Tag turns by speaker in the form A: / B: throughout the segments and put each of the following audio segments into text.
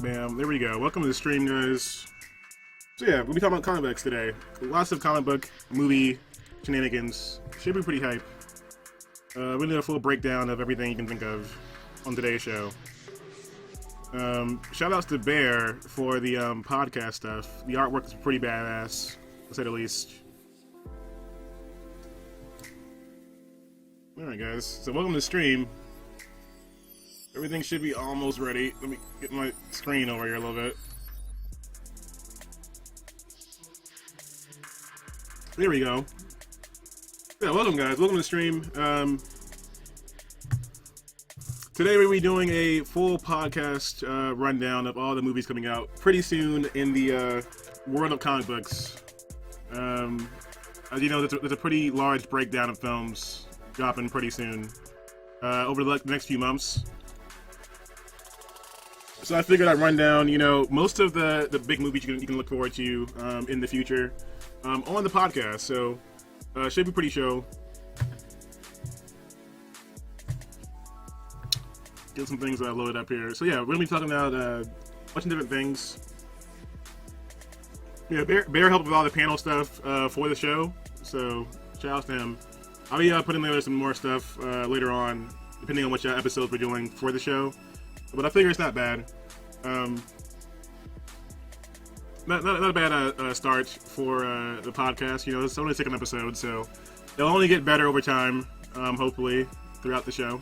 A: Bam, there we go. Welcome to the stream, guys. So yeah, we'll be talking about comic books today. Lots of comic book, movie, shenanigans. Should be pretty hype. We're gonna do a full breakdown of everything you can think of on today's show. Shout outs to Bear for the podcast stuff. The artwork is pretty badass, to say the least. Alright guys, so welcome to the stream. Everything should be almost ready. Let me get my screen over here a little bit. There we go. Yeah, welcome guys. Welcome to the stream. Today we'll be doing a full podcast rundown of all the movies coming out pretty soon in the world of comic books. As you know, there's a pretty large breakdown of films dropping pretty soon over the next few months. So I figured I'd run down, most of the big movies you can look forward to in the future on the podcast. So should be pretty show. Get some things loaded up here. So yeah, we're gonna be talking about a bunch of different things. Yeah, Bear helped with all the panel stuff for the show. So shout out to him. I'll be putting together some more stuff later on, depending on which episodes we're doing for the show. But I figure it's not bad. Not a bad start for the podcast. It's only the second episode, so it'll only get better over time, hopefully, throughout the show.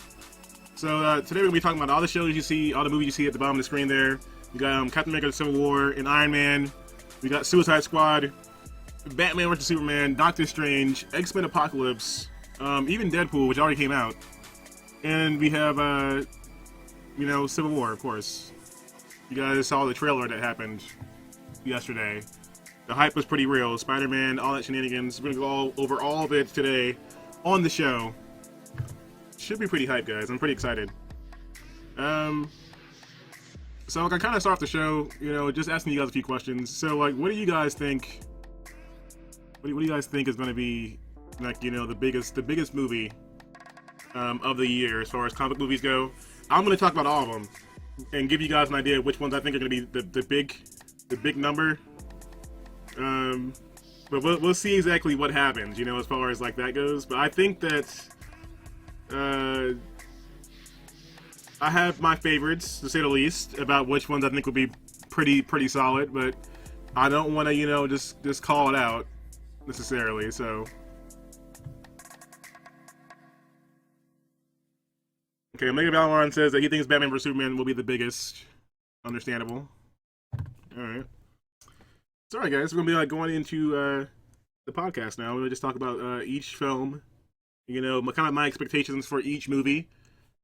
A: So today we're going to be talking about all the shows you see, all the movies you see at the bottom of the screen there. You got Captain America: Civil War and Iron Man. We got Suicide Squad, Batman vs. Superman, Doctor Strange, X-Men Apocalypse, even Deadpool, which already came out. And we have Civil War, of course. You guys saw the trailer that happened yesterday. The hype was pretty real. Spider-Man, all that shenanigans. We're gonna go over all of it today on the show. Should be pretty hype, guys. I'm pretty excited. So I can kind of start off the show, just asking you guys a few questions. So, what do you guys think? What do you guys think is going to be, the biggest movie of the year as far as comic movies go? I'm going to talk about all of them and give you guys an idea of which ones I think are going to be the big number. But we'll see exactly what happens, as far as that goes. But I think that I have my favorites, to say the least, about which ones I think will be pretty solid. But I don't want to, just call it out necessarily. So. Okay, Omega Valorant says that he thinks Batman vs. Superman will be the biggest. Understandable. Alright. So, alright, guys. We're going to be going into the podcast now. We're going to just talk about each film. Kind of my expectations for each movie.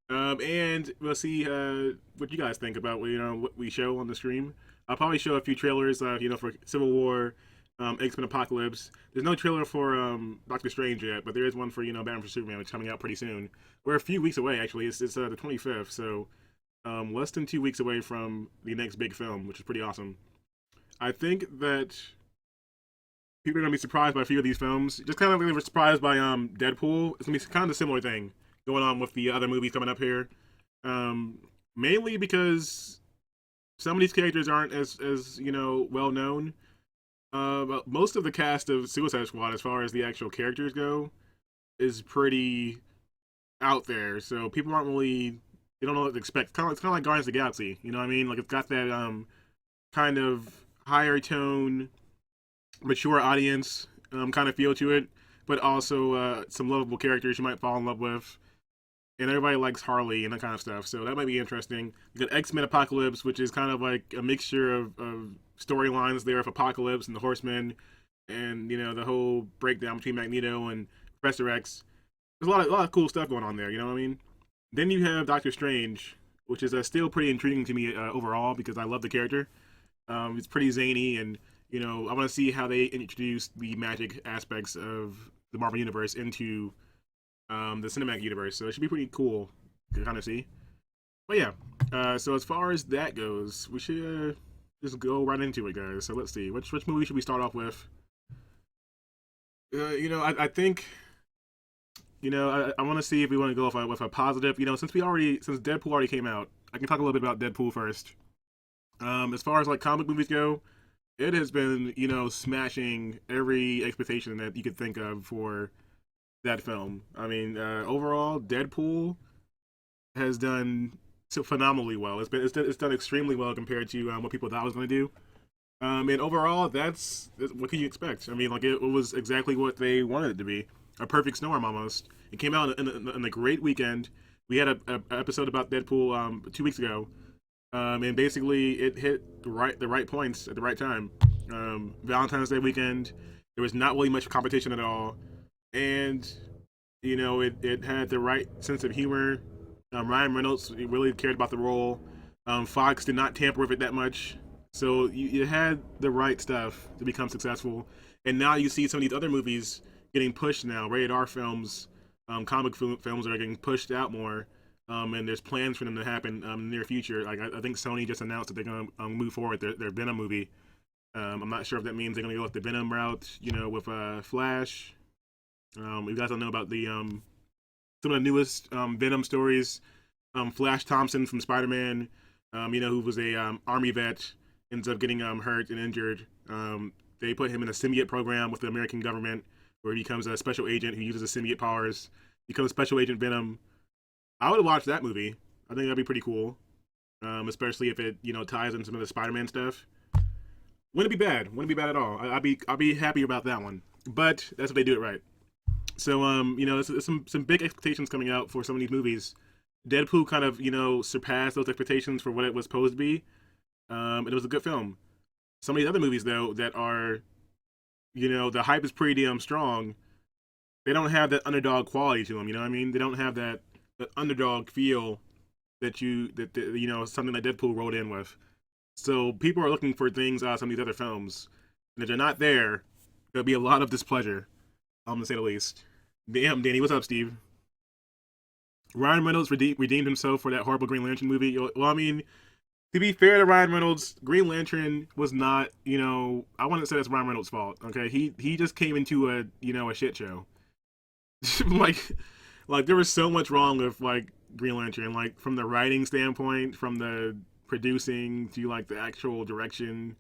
A: And we'll see what you guys think about what we show on the stream. I'll probably show a few trailers, for Civil War, X-Men Apocalypse. There's no trailer for Doctor Strange yet, but there is one for Batman vs. Superman, which is coming out pretty soon. We're a few weeks away, actually. It's the 25th, so less than 2 weeks away from the next big film, which is pretty awesome. I think that people are gonna be surprised by a few of these films. Just kind of really surprised by Deadpool. It's gonna be kind of a similar thing going on with the other movies coming up here. Mainly because some of these characters aren't as well known. But most of the cast of Suicide Squad, as far as the actual characters go, is pretty out there. So people aren't really, they don't know what to expect. It's kind of like Guardians of the Galaxy. You know what I mean? It's got that kind of higher tone, mature audience kind of feel to it, but also some lovable characters you might fall in love with. And everybody likes Harley and that kind of stuff, so that might be interesting. You got X-Men Apocalypse, which is kind of like a mixture of storylines there of Apocalypse and the Horsemen, and the whole breakdown between Magneto and Professor X. There's a lot of cool stuff going on there, you know what I mean? Then you have Doctor Strange, which is still pretty intriguing to me overall because I love the character. It's pretty zany, and I want to see how they introduce the magic aspects of the Marvel Universe into the cinematic universe. So it should be pretty cool to kind of see. But yeah, so as far as that goes, we should just go right into it, guys. So let's see, which movie should we start off with? I think. I want to see if we want to go with a positive. Since Deadpool already came out, I can talk a little bit about Deadpool first. As far as like comic movies go, it has been smashing every expectation that you could think of for that film. I mean, overall, Deadpool has done so phenomenally well. It's done extremely well compared to what people thought it was going to do. And overall, that's what can you expect? I mean, like it was exactly what they wanted it to be, a perfect storm almost. It came out in a great weekend. We had a episode about Deadpool 2 weeks ago, and basically it hit the right points at the right time. Valentine's Day weekend, there was not really much competition at all, and it had the right sense of humor. Ryan Reynolds really cared about the role. Fox did not tamper with it that much, so you had the right stuff to become successful. And now you see some of these other movies getting pushed now, rated R films, comic films are getting pushed out more. And there's plans for them to happen in the near future. Like I think Sony just announced that they're going to move forward their Venom movie. I'm not sure if that means they're going to go with the Venom route, with Flash. You guys don't know about the some of the newest Venom stories. Flash Thompson from Spider-Man, who was a army vet, ends up getting hurt and injured. They put him in a symbiote program with the American government, where he becomes a special agent who uses the symbiote powers, becomes Special Agent Venom. I would watch that movie. I think that'd be pretty cool, especially if it ties in some of the Spider-Man stuff. Wouldn't be bad. Wouldn't be bad at all. I'd be happy about that one. But that's if they do it right. So there's some big expectations coming out for some of these movies. Deadpool kind of surpassed those expectations for what it was supposed to be. It was a good film. Some of these other movies though that are the hype is pretty damn strong. They don't have that underdog quality to them. You know what I mean? They don't have that underdog feel that something that Deadpool rolled in with. So people are looking for things out of some of these other films, and if they're not there, there'll be a lot of displeasure. To say the least. Damn, Danny, what's up, Steve? Ryan Reynolds redeemed himself for that horrible Green Lantern movie. Well, I mean, to be fair to Ryan Reynolds, Green Lantern was not, I wouldn't say that's Ryan Reynolds' fault. Okay, he just came into a shit show. like there was so much wrong with like Green Lantern, like from the writing standpoint, from the producing to like the actual direction.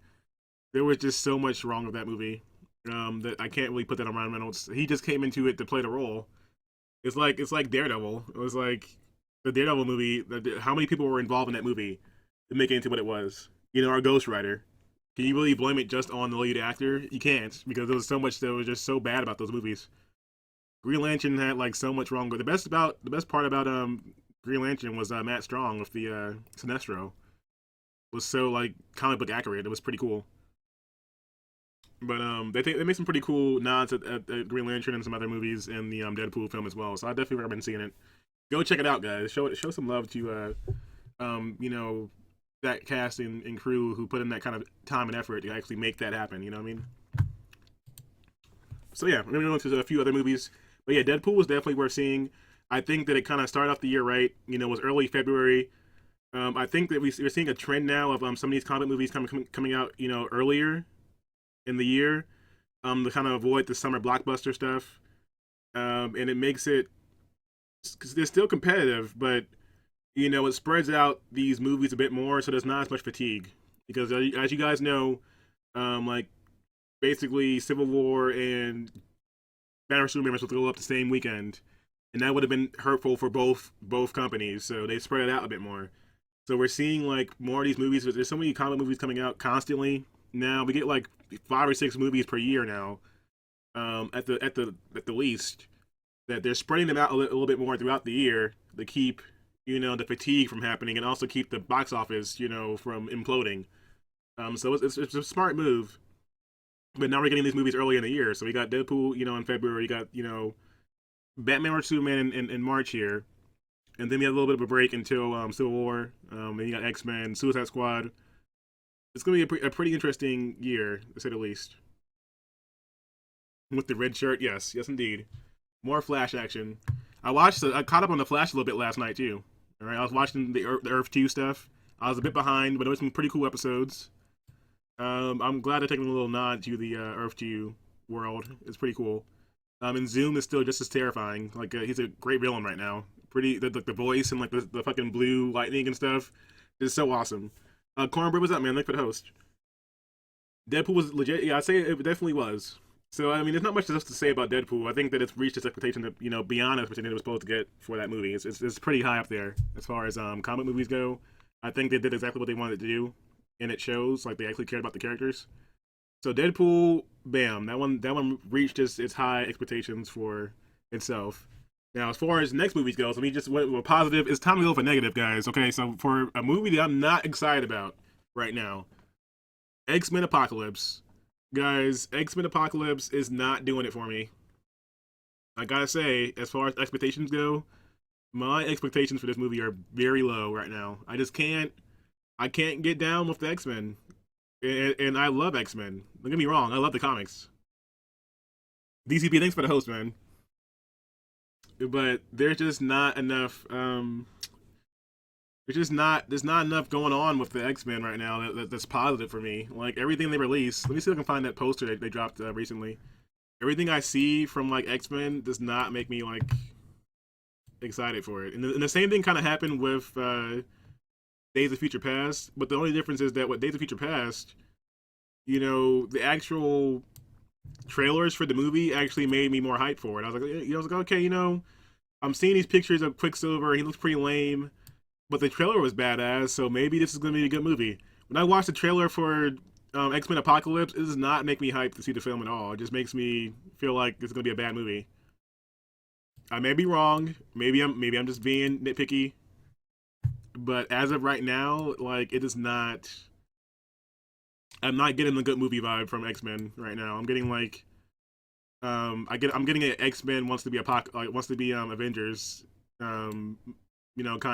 A: There was just so much wrong with that movie. That I can't really put that on Ryan Reynolds. He just came into it to play the role. It's like Daredevil. It was like the Daredevil movie. How many people were involved in that movie to make it into what it was? Our Ghost Rider. Can you really blame it just on the lead actor? You can't, because there was so much that was just so bad about those movies. Green Lantern had like so much wrong. But the best part about Green Lantern was Matt Strong with the Sinestro. It was so like comic book accurate. It was pretty cool. But they make some pretty cool nods at Green Lantern and some other movies in the Deadpool film as well. So I definitely recommend seeing it. Go check it out, guys. Show some love to that cast and crew who put in that kind of time and effort to actually make that happen. You know what I mean? So yeah, we're gonna go into a few other movies. But yeah, Deadpool was definitely worth seeing. I think that it kind of started off the year right. It was early February. I think that we're seeing a trend now of some of these comic movies coming out earlier in the year, to kind of avoid the summer blockbuster stuff. And it makes it, because they're still competitive, but it spreads out these movies a bit more, so there's not as much fatigue. Because as you guys know, like basically Civil War and Batman vs Superman were supposed to go up the same weekend, and that would have been hurtful for both companies. So they spread it out a bit more. So we're seeing like more of these movies. There's so many comic movies coming out constantly now. We get like 5 or 6 movies per year now, at the least. That they're spreading them out a little bit more throughout the year to keep the fatigue from happening, and also keep the box office from imploding. So it's a smart move. But now we're getting these movies early in the year. So we got Deadpool in February. You got Batman vs Superman in March here, and then we have a little bit of a break until Civil War. Then you got X-Men, Suicide Squad. It's going to be a pretty interesting year, to say the least. With the red shirt, yes, indeed. More Flash action. I caught up on the Flash a little bit last night too. All right, I was watching the Earth 2 stuff. I was a bit behind, but there was some pretty cool episodes. I'm glad they're taking a little nod to the Earth 2 world. It's pretty cool. And Zoom is still just as terrifying. Like he's a great villain right now. The voice and like the fucking blue lightning and stuff is so awesome. Cornbread, what's up, man? Thanks for the host. Deadpool was legit. Yeah, I'd say it definitely was. So I mean, there's not much else to say about Deadpool. I think that it's reached its expectation that beyond expectation it was supposed to get for that movie. It's pretty high up there as far as comic movies go. I think they did exactly what they wanted to do, and it shows. Like they actually cared about the characters. So Deadpool, bam, that one reached its high expectations for itself. Now, as far as next movies goes, let me just what positive. It's time to go for negative, guys. Okay, so for a movie that I'm not excited about right now, X-Men Apocalypse. Guys, X-Men Apocalypse is not doing it for me. I gotta say, as far as expectations go, my expectations for this movie are very low right now. I can't get down with the X-Men. And I love X-Men. Don't get me wrong, I love the comics. DCP, thanks for the host, man. But there's just not enough there's not enough going on with the X-Men right now that's positive for me. Like everything they release, let me see if I can find that poster that they dropped recently. Everything I see from like X-Men does not make me like excited for it. And the same thing kind of happened with Days of Future Past, but the only difference is that with Days of Future Past, the actual trailers for the movie actually made me more hyped for it. I was like, okay, I'm seeing these pictures of Quicksilver. He looks pretty lame, but the trailer was badass. So maybe this is going to be a good movie. When I watched the trailer for X-Men Apocalypse, it does not make me hyped to see the film at all. It just makes me feel like it's going to be a bad movie. I may be wrong. Maybe I'm just being nitpicky. But as of right now, like it is not. I'm not getting the good movie vibe from X-Men right now. I'm getting like, I'm getting an X-Men wants to be Avengers, kind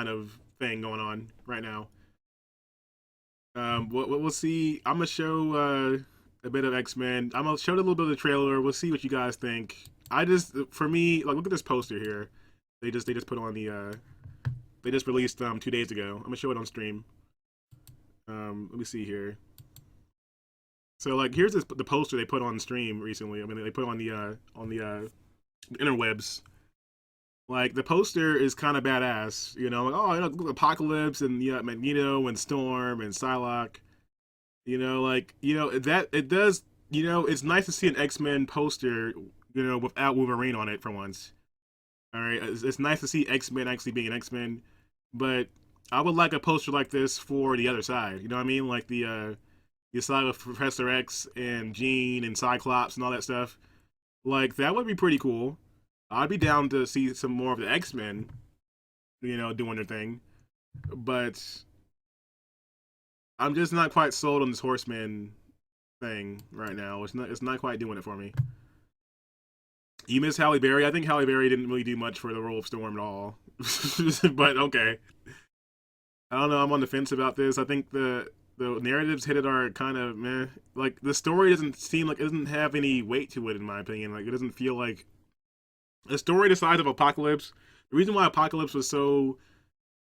A: of thing going on right now. We'll see. I'm gonna show a bit of X-Men. I'm gonna show a little bit of the trailer. We'll see what you guys think. For me, like look at this poster here. They just put on the they just released 2 days ago. I'm gonna show it on stream. Let me see here. So like here's the poster they put on stream recently. I mean they put on the interwebs. Like the poster is kind of badass, like Apocalypse and Magneto and Storm and Psylocke. That it does. It's nice to see an X-Men poster, without Wolverine on it for once. All right, it's nice to see X-Men actually being an X-Men, but I would like a poster like this for the other side. You know what I mean? Like the side of Professor X and Jean and Cyclops and all that stuff. Like that would be pretty cool. I'd be down to see some more of the X-Men, doing their thing. But I'm just not quite sold on this Horseman thing right now. It's not quite doing it for me. You miss Halle Berry? I think Halle Berry didn't really do much for the role of Storm at all. But okay. I don't know, I'm on the fence about this. I think the narratives hit it are kind of meh. Like the story doesn't seem like it doesn't have any weight to it in my opinion. Like it doesn't feel like a story the size of Apocalypse. The reason why Apocalypse was so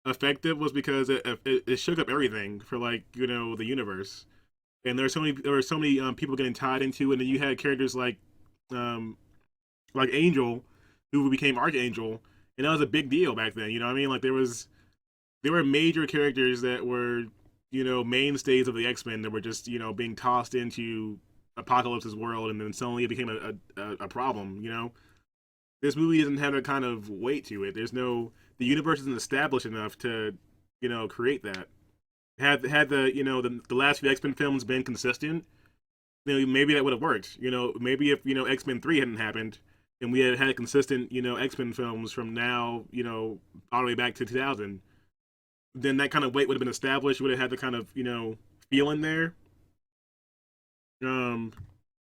A: effective was because it shook up everything for like the universe, and there were so many people getting tied into, and then you had characters like Angel, who became Archangel, and that was a big deal back then. You know what I mean? Like there were major characters that were mainstays of the X-Men that were just being tossed into Apocalypse's world, and then suddenly it became a problem. This movie doesn't have that kind of weight to it. The universe isn't established enough to, create that. Had the last few X-Men films been consistent, maybe that would have worked. Maybe if X-Men 3 hadn't happened and we had consistent X-Men films from now all the way back to 2000, then that kind of weight would have been established. Would have had the kind of feeling there.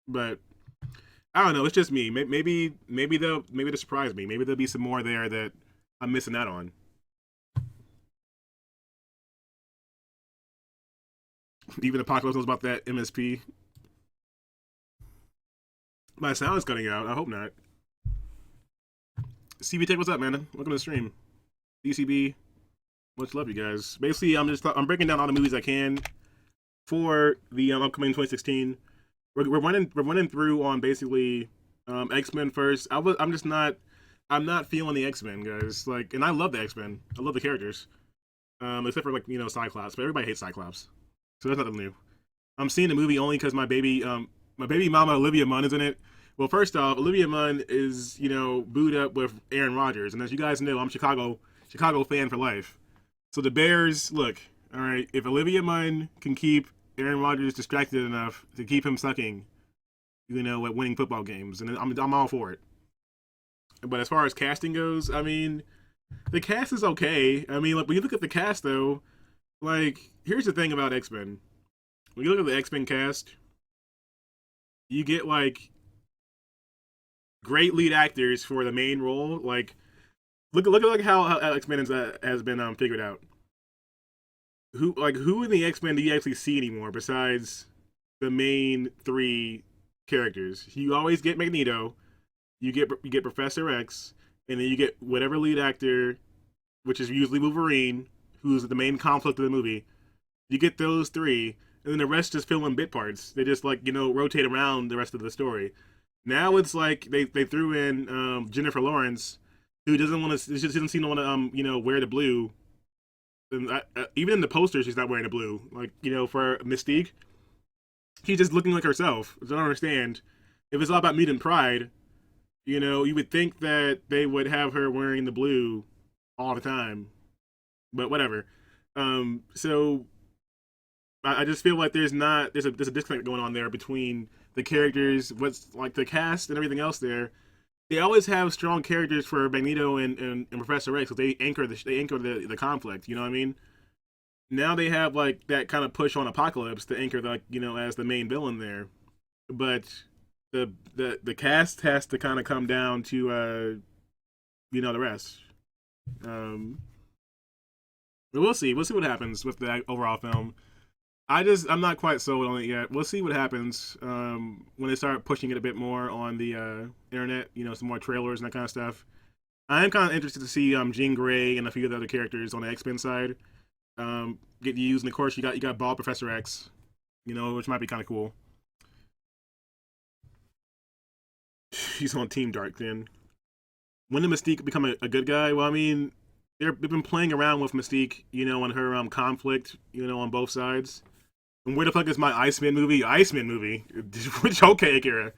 A: But I don't know. It's just me. Maybe they'll surprise me. Maybe there'll be some more there that I'm missing out on. Even Apocalypse knows about that MSP. My sound is cutting out. I hope not. CB Tech, what's up, man? Welcome to the stream. DCB, much love, you guys. Basically, I'm breaking down all the movies I can for the upcoming 2016. We're running through on basically X-Men first. I'm not feeling the X-Men, guys. Like, and I love the X-Men. I love the characters. Except for like Cyclops, but everybody hates Cyclops. So that's nothing new. I'm seeing the movie only because my baby mama Olivia Munn is in it. Well, first off, Olivia Munn is booed up with Aaron Rodgers, and as you guys know, I'm Chicago fan for life. So the Bears, look, all right, if Olivia Munn can keep Aaron Rodgers distracted enough to keep him sucking, at winning football games, and I'm all for it. But as far as casting goes, I mean, the cast is okay. I mean, like when you look at the cast though, like here's the thing about X Men. When you look at the X Men cast, you get like great lead actors for the main role. Like look at like how X Men has been figured out. Who in the X Men do you actually see anymore besides the main three characters? You always get Magneto, you get Professor X, and then you get whatever lead actor, which is usually Wolverine, who's the main conflict of the movie. You get those three, and then the rest just fill in bit parts. They just rotate around the rest of the story. Now it's like they threw in Jennifer Lawrence, who doesn't want to, just doesn't seem to want to wear the blue. And even in the poster, she's not wearing the blue. Like for Mystique, she's just looking like herself. I don't understand. If it's all about mutant pride, you would think that they would have her wearing the blue all the time. But whatever. So I just feel like there's a disconnect going on there between the characters, what's like the cast and everything else there. They always have strong characters for Magneto and Professor X, because they anchor the conflict. You know what I mean? Now they have like that kind of push on Apocalypse to anchor as the main villain there, but the cast has to kind of come down to the rest. But we'll see. We'll see what happens with the overall film. I'm not quite sold on it yet. We'll see what happens when they start pushing it a bit more on the internet. Some more trailers and that kind of stuff. I am kind of interested to see Jean Grey and a few of the other characters on the X-Men side get used. And of course, you got Bald Professor X, which might be kind of cool. He's on Team Dark then. When did Mystique become a good guy? Well, I mean, they've been playing around with Mystique, on her conflict, on both sides. And where the fuck is my Iceman movie? Iceman movie? Which okay, Akira.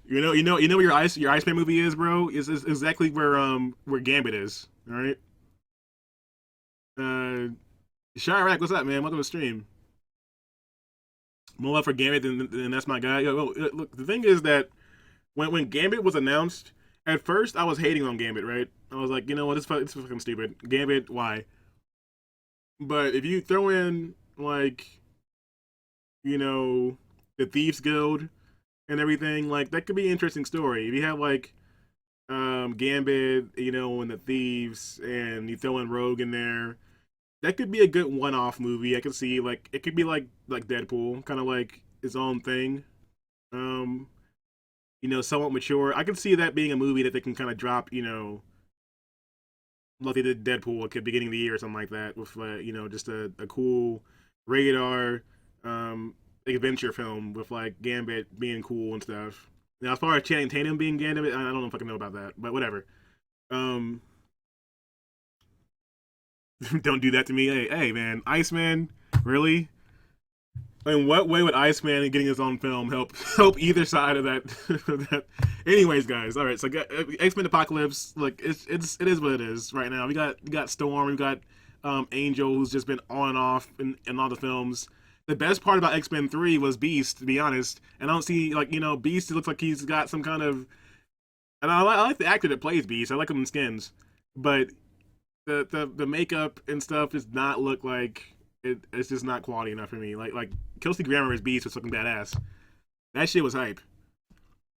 A: You know where your Iceman movie is, bro? Is exactly where Gambit is. All right. Chirac, what's up, man? Welcome to the stream. More love for Gambit than that's my guy. Yo, look, the thing is that when Gambit was announced, at first I was hating on Gambit, right? I was like, you know what, it's fucking stupid. Gambit, why? But if you throw in like, the Thieves Guild and everything, like that could be an interesting story. If you have like Gambit, and the Thieves, and you throw in Rogue in there, that could be a good one-off movie. I could see like it could be like Deadpool, kind of like its own thing. Somewhat mature. I could see that being a movie that they can kind of drop, like they did Deadpool at the beginning of the year or something like that, with just a cool rated R adventure film with like Gambit being cool and stuff. Now, as far as Channing Tatum being Gambit, I don't fucking know about that, but whatever. Don't do that to me. Hey, man, Iceman, really? In what way would Iceman getting his own film help either side of that? Anyways, guys, all right. So X-Men Apocalypse, look, it is what it is right now. We got Storm, we got Angel, who's just been on and off in all the films. The best part about X-Men 3 was Beast, to be honest. And I don't see Beast. It looks like he's got some kind of, and I like the actor that plays Beast. I like him in Skins, but the makeup and stuff does not look like. It's just not quality enough for me. Like Kelsey Grammer's Beast was looking badass. That shit was hype.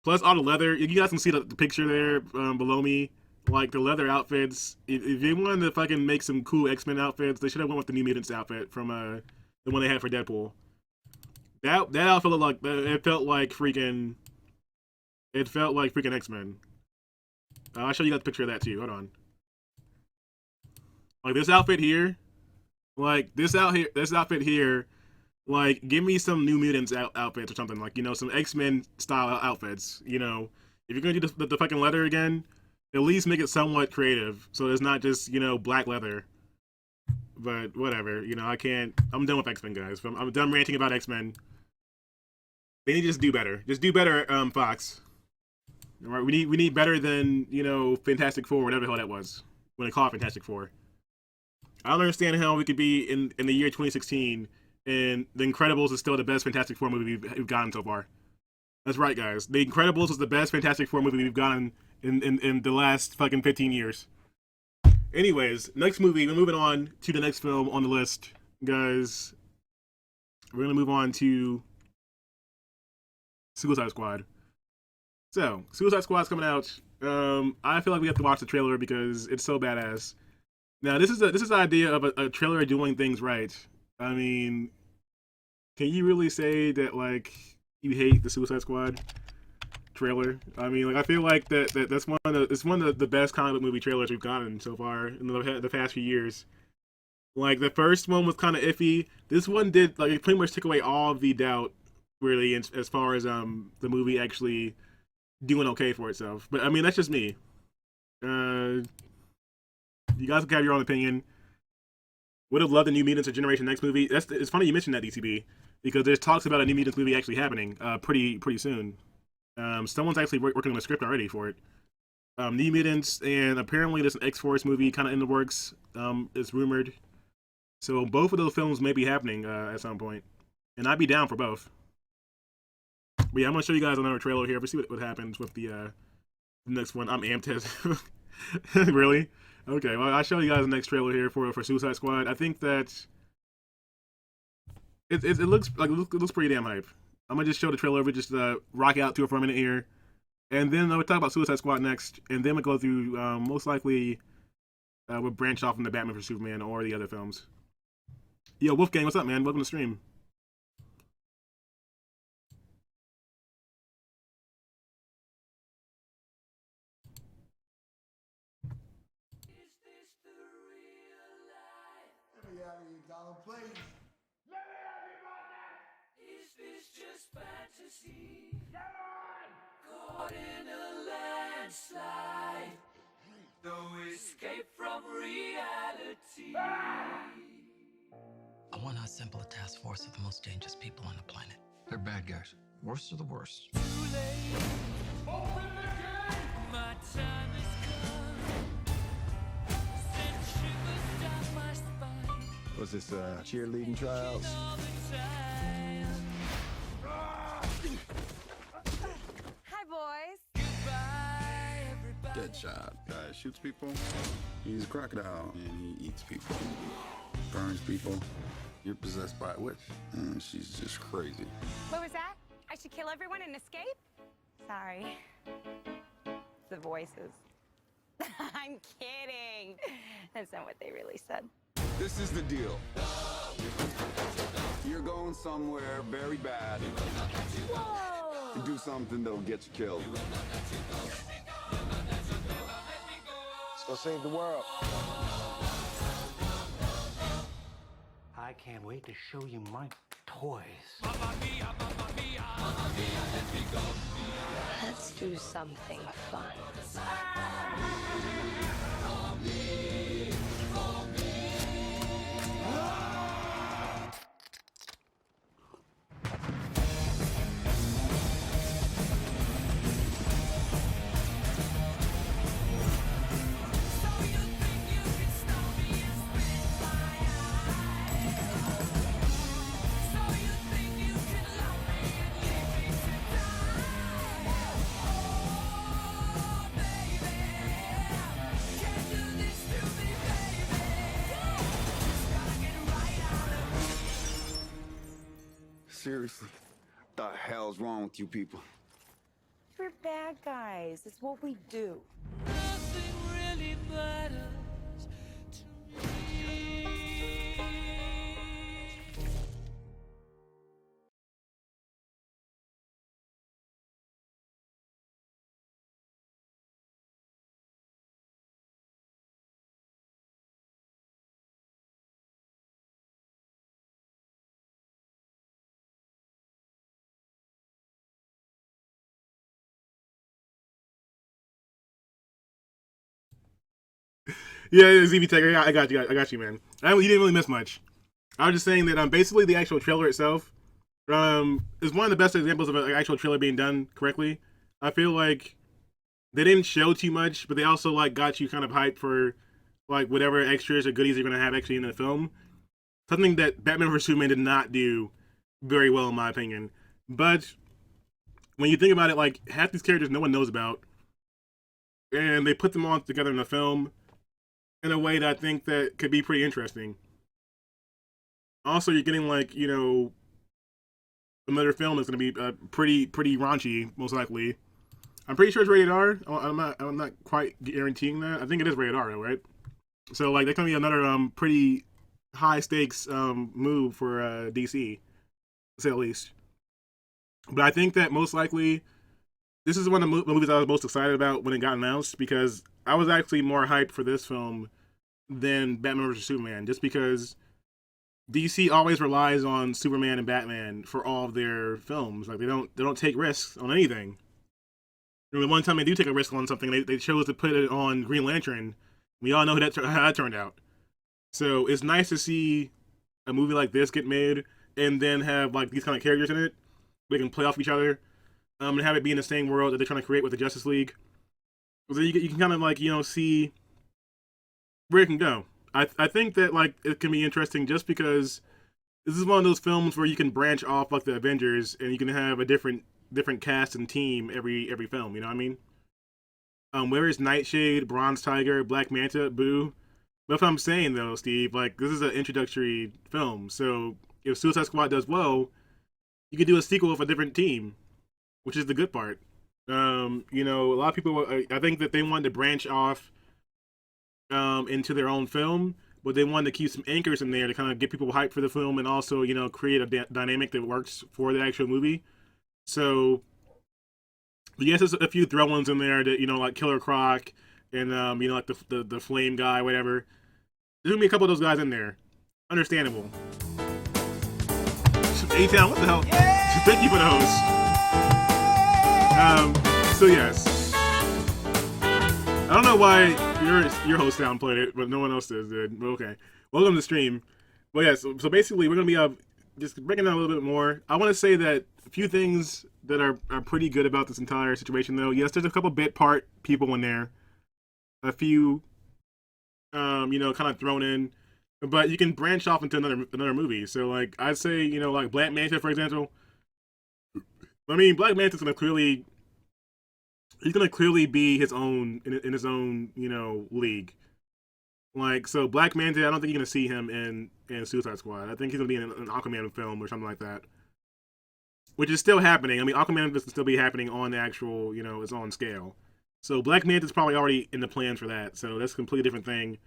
A: Plus all the leather. You guys can see the picture there below me. Like the leather outfits. If you wanted to fucking make some cool X-Men outfits, they should have went with the New Mutants outfit from the one they had for Deadpool. That outfit looked like it felt like freaking. It felt like freaking X-Men. I'll show you guys a picture of that too. Hold on. Like this outfit here. Like this outfit here, like give me some New Mutants outfits or something, like some X-Men style outfits. If you're gonna do the fucking leather again, at least make it somewhat creative, so it's not just black leather. But whatever, you know, I can't. I'm done with X-Men, guys. I'm done ranting about X-Men. They need to just do better. Just do better, Fox. All right, we need better than, you know, Fantastic Four, whatever the hell that was when they call it Fantastic Four. I don't understand how we could be in the year 2016 and The Incredibles is still the best Fantastic Four movie we've gotten so far. That's right, guys. The Incredibles was the best Fantastic Four movie we've gotten in the last fucking 15 years. Anyways, next movie. We're moving on to the next film on the list, guys. We're gonna move on to Suicide Squad. So, Suicide Squad's coming out. I feel like we have to watch the trailer because it's so badass. Now, this is the idea of a trailer doing things right. I mean, can you really say that like you hate the Suicide Squad trailer? I mean, like I feel like that's one of the best comic book movie trailers we've gotten so far in the past few years. Like the first one was kind of iffy. This one did like it pretty much took away all of the doubt really as far as the movie actually doing okay for itself. But I mean that's just me. You guys can have your own opinion. Would have loved the New Mutants or Generation Next movie. It's funny you mentioned that, DCB, because there's talks about a New Mutants movie actually happening pretty soon. Someone's actually working on a script already for it. New Mutants, and apparently there's an X-Force movie kind of in the works. It's rumored. So both of those films may be happening at some point. And I'd be down for both. But yeah, I'm going to show you guys another trailer here. Let's see what happens with the next one. I'm amped as... Really? Okay, well, I'll show you guys the next trailer here for Suicide Squad. I think that it looks pretty damn hype. I'm gonna just show the trailer, we just rock out to it for a minute here, and then we'll talk about Suicide Squad next, and then we'll go through most likely we'll branch off from the Batman vs Superman or the other films. Yo, Wolfgang, what's up, man? Welcome to the stream.
B: Please. Let me have you about that. Is this just fantasy? Come on! Caught in a landslide. No escape from reality.
C: I want to assemble a task force of the most dangerous people on the planet.
D: They're bad guys. Worst of the worst.
B: Too late. Open the gate! My time has come. Send shivers down my spine.
E: Was this cheerleading trials?
B: All the time.
F: Hi, boys.
B: Goodbye, everybody.
D: Deadshot. Guy shoots people. He's a crocodile. And he eats people. Burns people. You're possessed by a witch. And she's just crazy.
F: What was that? I should kill everyone and escape? Sorry. The voices. I'm kidding. That's not what they really said.
G: This is the deal. You're going somewhere very bad
F: Whoa!
G: to do something that'll get you killed.
E: Let's go save the world.
H: I can't wait to show you my toys.
F: Let's do something fun.
G: Seriously, what the hell's wrong with you people?
F: We're bad guys. It's what we do.
B: Nothing really matters to me.
A: Yeah, ZB Tech, I got you, man. You didn't really miss much. I was just saying that basically the actual trailer itself is one of the best examples of an actual trailer being done correctly. I feel like they didn't show too much, but they also like got you kind of hyped for like whatever extras or goodies you're gonna have actually in the film. Something that Batman vs Superman did not do very well, in my opinion. But when you think about it, like half these characters no one knows about, and they put them all together in a film in a way that I think that could be pretty interesting. Also, you're getting like another film that's going to be pretty raunchy, most likely. I'm pretty sure it's rated R. I'm not quite guaranteeing that. I think it is rated R, though, right? So like, that can be another pretty high stakes move for DC, to say the least. But I think that most likely, this is one of the movies I was most excited about when it got announced, because I was actually more hyped for this film than Batman vs Superman, just because DC always relies on Superman and Batman for all of their films. Like they don't take risks on anything. The one time they do take a risk on something, they chose to put it on Green Lantern. We all know how that turned out. So it's nice to see a movie like this get made and then have like these kind of characters in it. They can play off each other, and have it be in the same world that they're trying to create with the Justice League. So you can kind of like see where it can go. I think that like it can be interesting just because this is one of those films where you can branch off like the Avengers and you can have a different cast and team every film. You know what I mean? Where is Nightshade, Bronze Tiger, Black Manta, Boo? But what I'm saying though, Steve, like this is an introductory film, so if Suicide Squad does well, you could do a sequel with a different team, which is the good part. A lot of people, I think that they wanted to branch off into their own film, but they wanted to keep some anchors in there to kind of get people hyped for the film and also, create a dynamic that works for the actual movie. So, yes, there's a few throw-ins in there that, like Killer Croc and, like the Flame guy, whatever. There's going to be a couple of those guys in there. Understandable. A-Town, what the hell? Yeah! Thank you for the host. So yes. I don't know why your host downplayed it, but no one else did. But okay. Welcome to the stream. But yeah, so basically we're going to be just breaking down a little bit more. I want to say that a few things that are pretty good about this entire situation, though. Yes, there's a couple bit part people in there. A few, kind of thrown in. But you can branch off into another movie. So, like, I'd say, like Black Manta, for example. I mean, Black Manta's gonna clearly be his own in his own, league. Like, so Black Manta, I don't think you're gonna see him in Suicide Squad. I think he's gonna be in an Aquaman film or something like that, which is still happening. I mean, Aquaman will still be happening on the actual, its own scale. So Black Manta's probably already in the plans for that. So that's a completely different thing.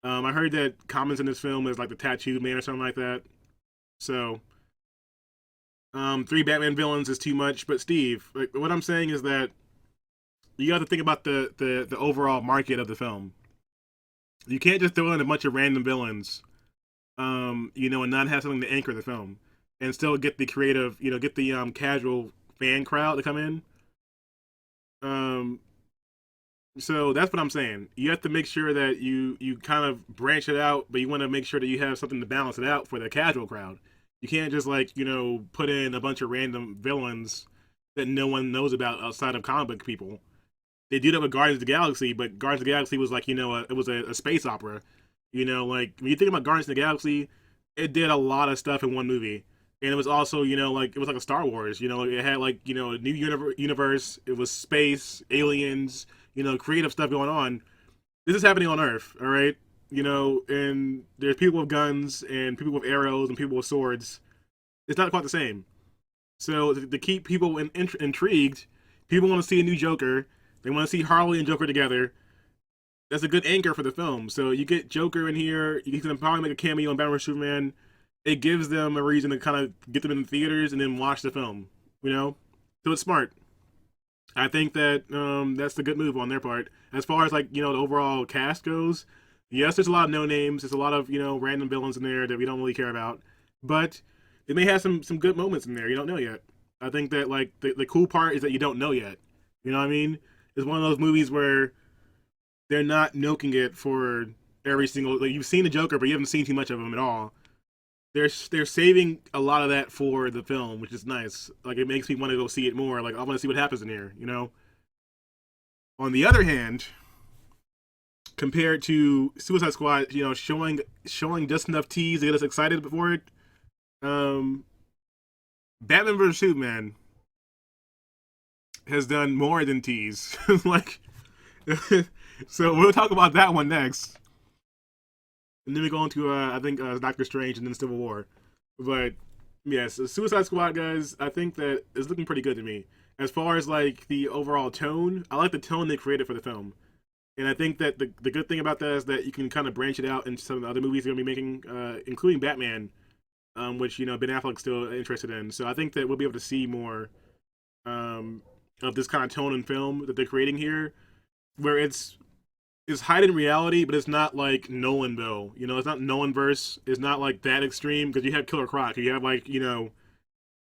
A: I heard that comments in this film is like the Tattooed Man or something like that. So, 3 Batman villains is too much. But Steve, like, what I'm saying is that you got to think about the overall market of the film. You can't just throw in a bunch of random villains, and not have something to anchor the film, and still get the creative, get the casual fan crowd to come in. So that's what I'm saying. You have to make sure that you kind of branch it out, but you want to make sure that you have something to balance it out for the casual crowd. You can't just like, put in a bunch of random villains that no one knows about outside of comic book people. They did that with Guardians of the Galaxy, but Guardians of the Galaxy was like, it was a space opera. Like when you think about Guardians of the Galaxy, it did a lot of stuff in one movie. And it was also, like, it was like a Star Wars, it had like, a new universe, it was space, aliens, creative stuff going on. This is happening on Earth, all right? And there's people with guns and people with arrows and people with swords. It's not quite the same. So to keep people intrigued, people want to see a new Joker. They want to see Harley and Joker together. That's a good anchor for the film. So you get Joker in here. You can probably make a cameo on Batman vs Superman. It gives them a reason to kind of get them in the theaters and then watch the film. So it's smart. I think that that's a good move on their part. As far as like the overall cast goes, yes, there's a lot of no names. There's a lot of random villains in there that we don't really care about, but they may have some good moments in there. You don't know yet. I think that like the cool part is that you don't know yet. You know what I mean? It's one of those movies where they're not milking it for every single. Like, you've seen the Joker, but you haven't seen too much of him at all. They're saving a lot of that for the film, which is nice. Like, it makes me want to go see it more. Like, I want to see what happens in here, you know. On the other hand, compared to Suicide Squad, you know, showing just enough tease to get us excited for it. Batman vs Superman has done more than tease. Like, so we'll talk about that one next, and then we go into I think Doctor Strange and then Civil War. But yes, Suicide Squad, guys, I think that is looking pretty good to me. As far as like the overall tone, I like the tone they created for the film. And I think that the good thing about that is that you can kind of branch it out into some of the other movies they're going to be making, including Batman, which, you know, Ben Affleck's still interested in. So I think that we'll be able to see more of this kind of tone in film that they're creating here, where it's heightened reality, but it's not like Nolanville. You know, it's not Nolanverse. It's not like that extreme, because you have Killer Croc. You have, like, you know,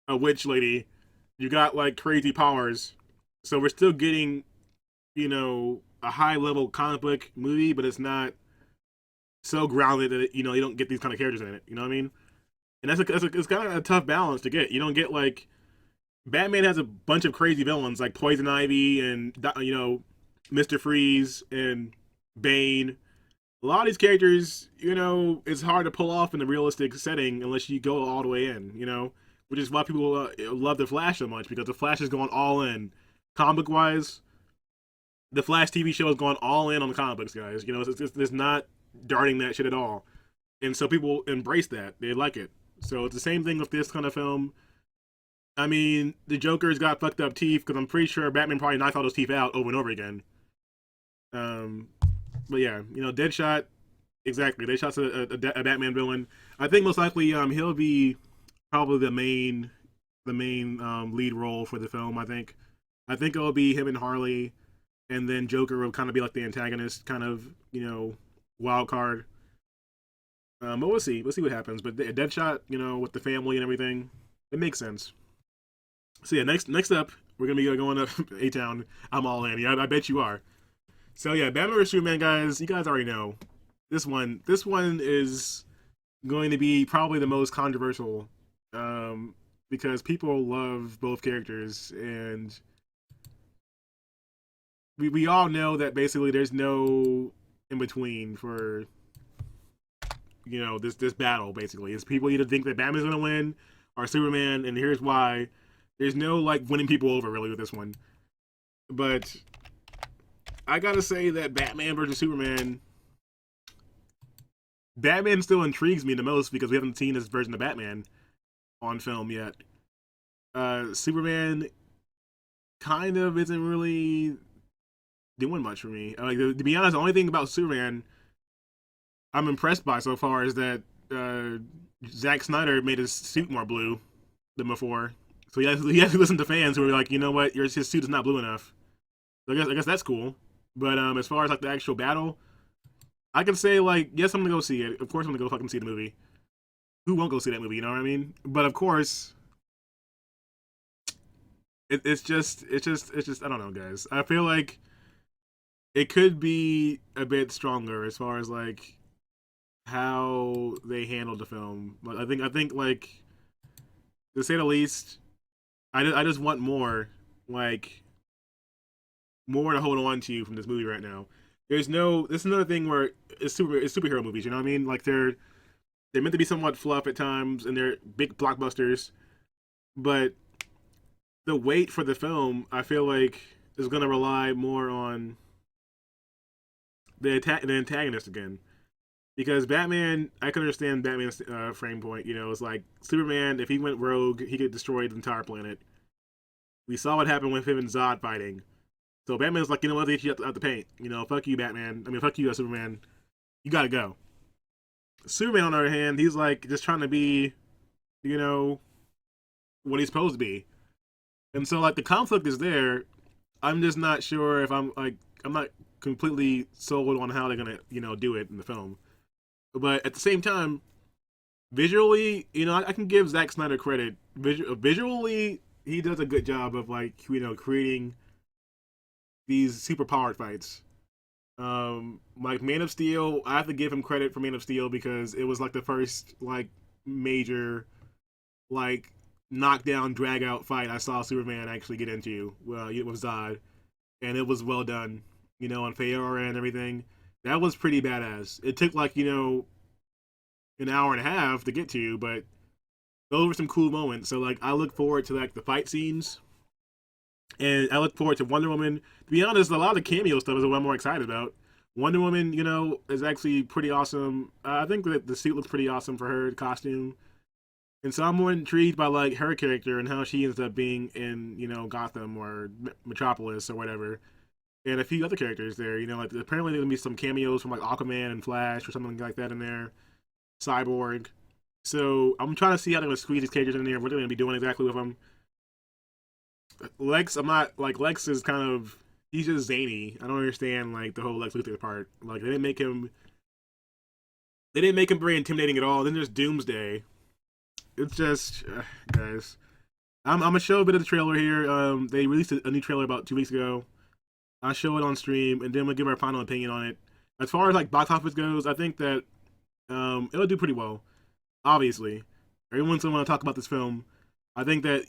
A: a witch lady. You got, like, crazy powers. So we're still getting, you know, a high-level comic book movie, but it's not so grounded that, you know, you don't get these kind of characters in it. You know what I mean? And it's kind of a tough balance to get. You don't get, like, Batman has a bunch of crazy villains, like Poison Ivy and, you know, Mr. Freeze and Bane. A lot of these characters, you know, it's hard to pull off in a realistic setting unless you go all the way in, you know? Which is why people love The Flash so much, because The Flash is going all in. Comic book-wise, the Flash TV show is going all in on the comic books, guys. You know, it's not darting that shit at all. And so people embrace that. They like it. So it's the same thing with this kind of film. I mean, the Joker's got fucked up teeth, because I'm pretty sure Batman probably knocked all those teeth out over and over again. But yeah, you know, Deadshot, exactly. Deadshot's a Batman villain. I think most likely he'll be probably the main lead role for the film. I think it'll be him and Harley, and then Joker will kind of be like the antagonist, kind of, you know, wild card. But we'll see what happens. But Deadshot, you know, with the family and everything, it makes sense. So yeah, next up, we're gonna be going to A-Town. I'm all in. Yeah, I bet you are. So yeah, Batman vs Superman, guys. You guys already know this one. This one is going to be probably the most controversial, because people love both characters, and we all know that basically there's no in between for, you know, this battle. Basically, it's people either think that Batman's gonna win or Superman, and here's why. There's no, like, winning people over, really, with this one. But I gotta say that Batman versus Superman, Batman still intrigues me the most, because we haven't seen this version of Batman on film yet. Superman kind of isn't really doing much for me. Like, to be honest, the only thing about Superman I'm impressed by so far is that Zack Snyder made his suit more blue than before. So he has to listen to fans who are like, you know what, his suit is not blue enough. So I guess that's cool. But as far as like the actual battle, I can say, like, yes, I'm gonna go see it. Of course, I'm gonna go fucking see the movie. Who won't go see that movie? You know what I mean? But of course, it's just I don't know, guys. I feel like it could be a bit stronger as far as like how they handled the film. But I think like, to say the least, I just want more, like, more to hold on to from this movie right now. This is another thing where it's superhero movies, you know what I mean? Like, they're meant to be somewhat fluff at times, and they're big blockbusters, but the weight for the film, I feel like, is going to rely more on the antagonist again. Because Batman, I can understand Batman's frame point. You know, it's like Superman, if he went rogue, he could destroy the entire planet. We saw what happened with him and Zod fighting. So Batman's like, you know what, they get out the paint. You know, fuck you, Batman. I mean, fuck you, Superman. You gotta go. Superman, on the other hand, he's like just trying to be, you know, what he's supposed to be. And so, like, the conflict is there. I'm just not sure if I'm not completely sold on how they're gonna, you know, do it in the film. But at the same time, visually, you know, I can give Zack Snyder credit. Visually, he does a good job of, like, you know, creating these super powered fights. Like Man of Steel, I have to give him credit for Man of Steel because it was like the first like major like knockdown drag out fight I saw Superman actually get into with Zod, and it was well done. You know, on Feora and everything. That was pretty badass. It took like an hour and a half to get to, but those were some cool moments. So like I look forward to like the fight scenes, and I look forward to Wonder Woman. To be honest, a lot of the cameo stuff is what I'm more excited about. Wonder Woman, is actually pretty awesome. I think that the suit looks pretty awesome for her costume, and so I'm more intrigued by like her character and how she ends up being in Gotham or Metropolis or whatever, and a few other characters there. Like apparently there's gonna be some cameos from like Aquaman and Flash or something like that in there, Cyborg. So I'm trying to see how they're gonna squeeze these characters in there. What they're gonna be doing exactly with them. Lex, I'm not like Lex is kind of he's just zany. I don't understand like the whole Lex Luthor part. Like they didn't make him very intimidating at all. Then there's Doomsday. It's just guys. I'm gonna show a bit of the trailer here. They released a new trailer about 2 weeks ago. I'll show it on stream and then we'll give our final opinion on it. As far as like box office goes, I think that it'll do pretty well. Obviously, everyone's gonna want to talk about this film. I think that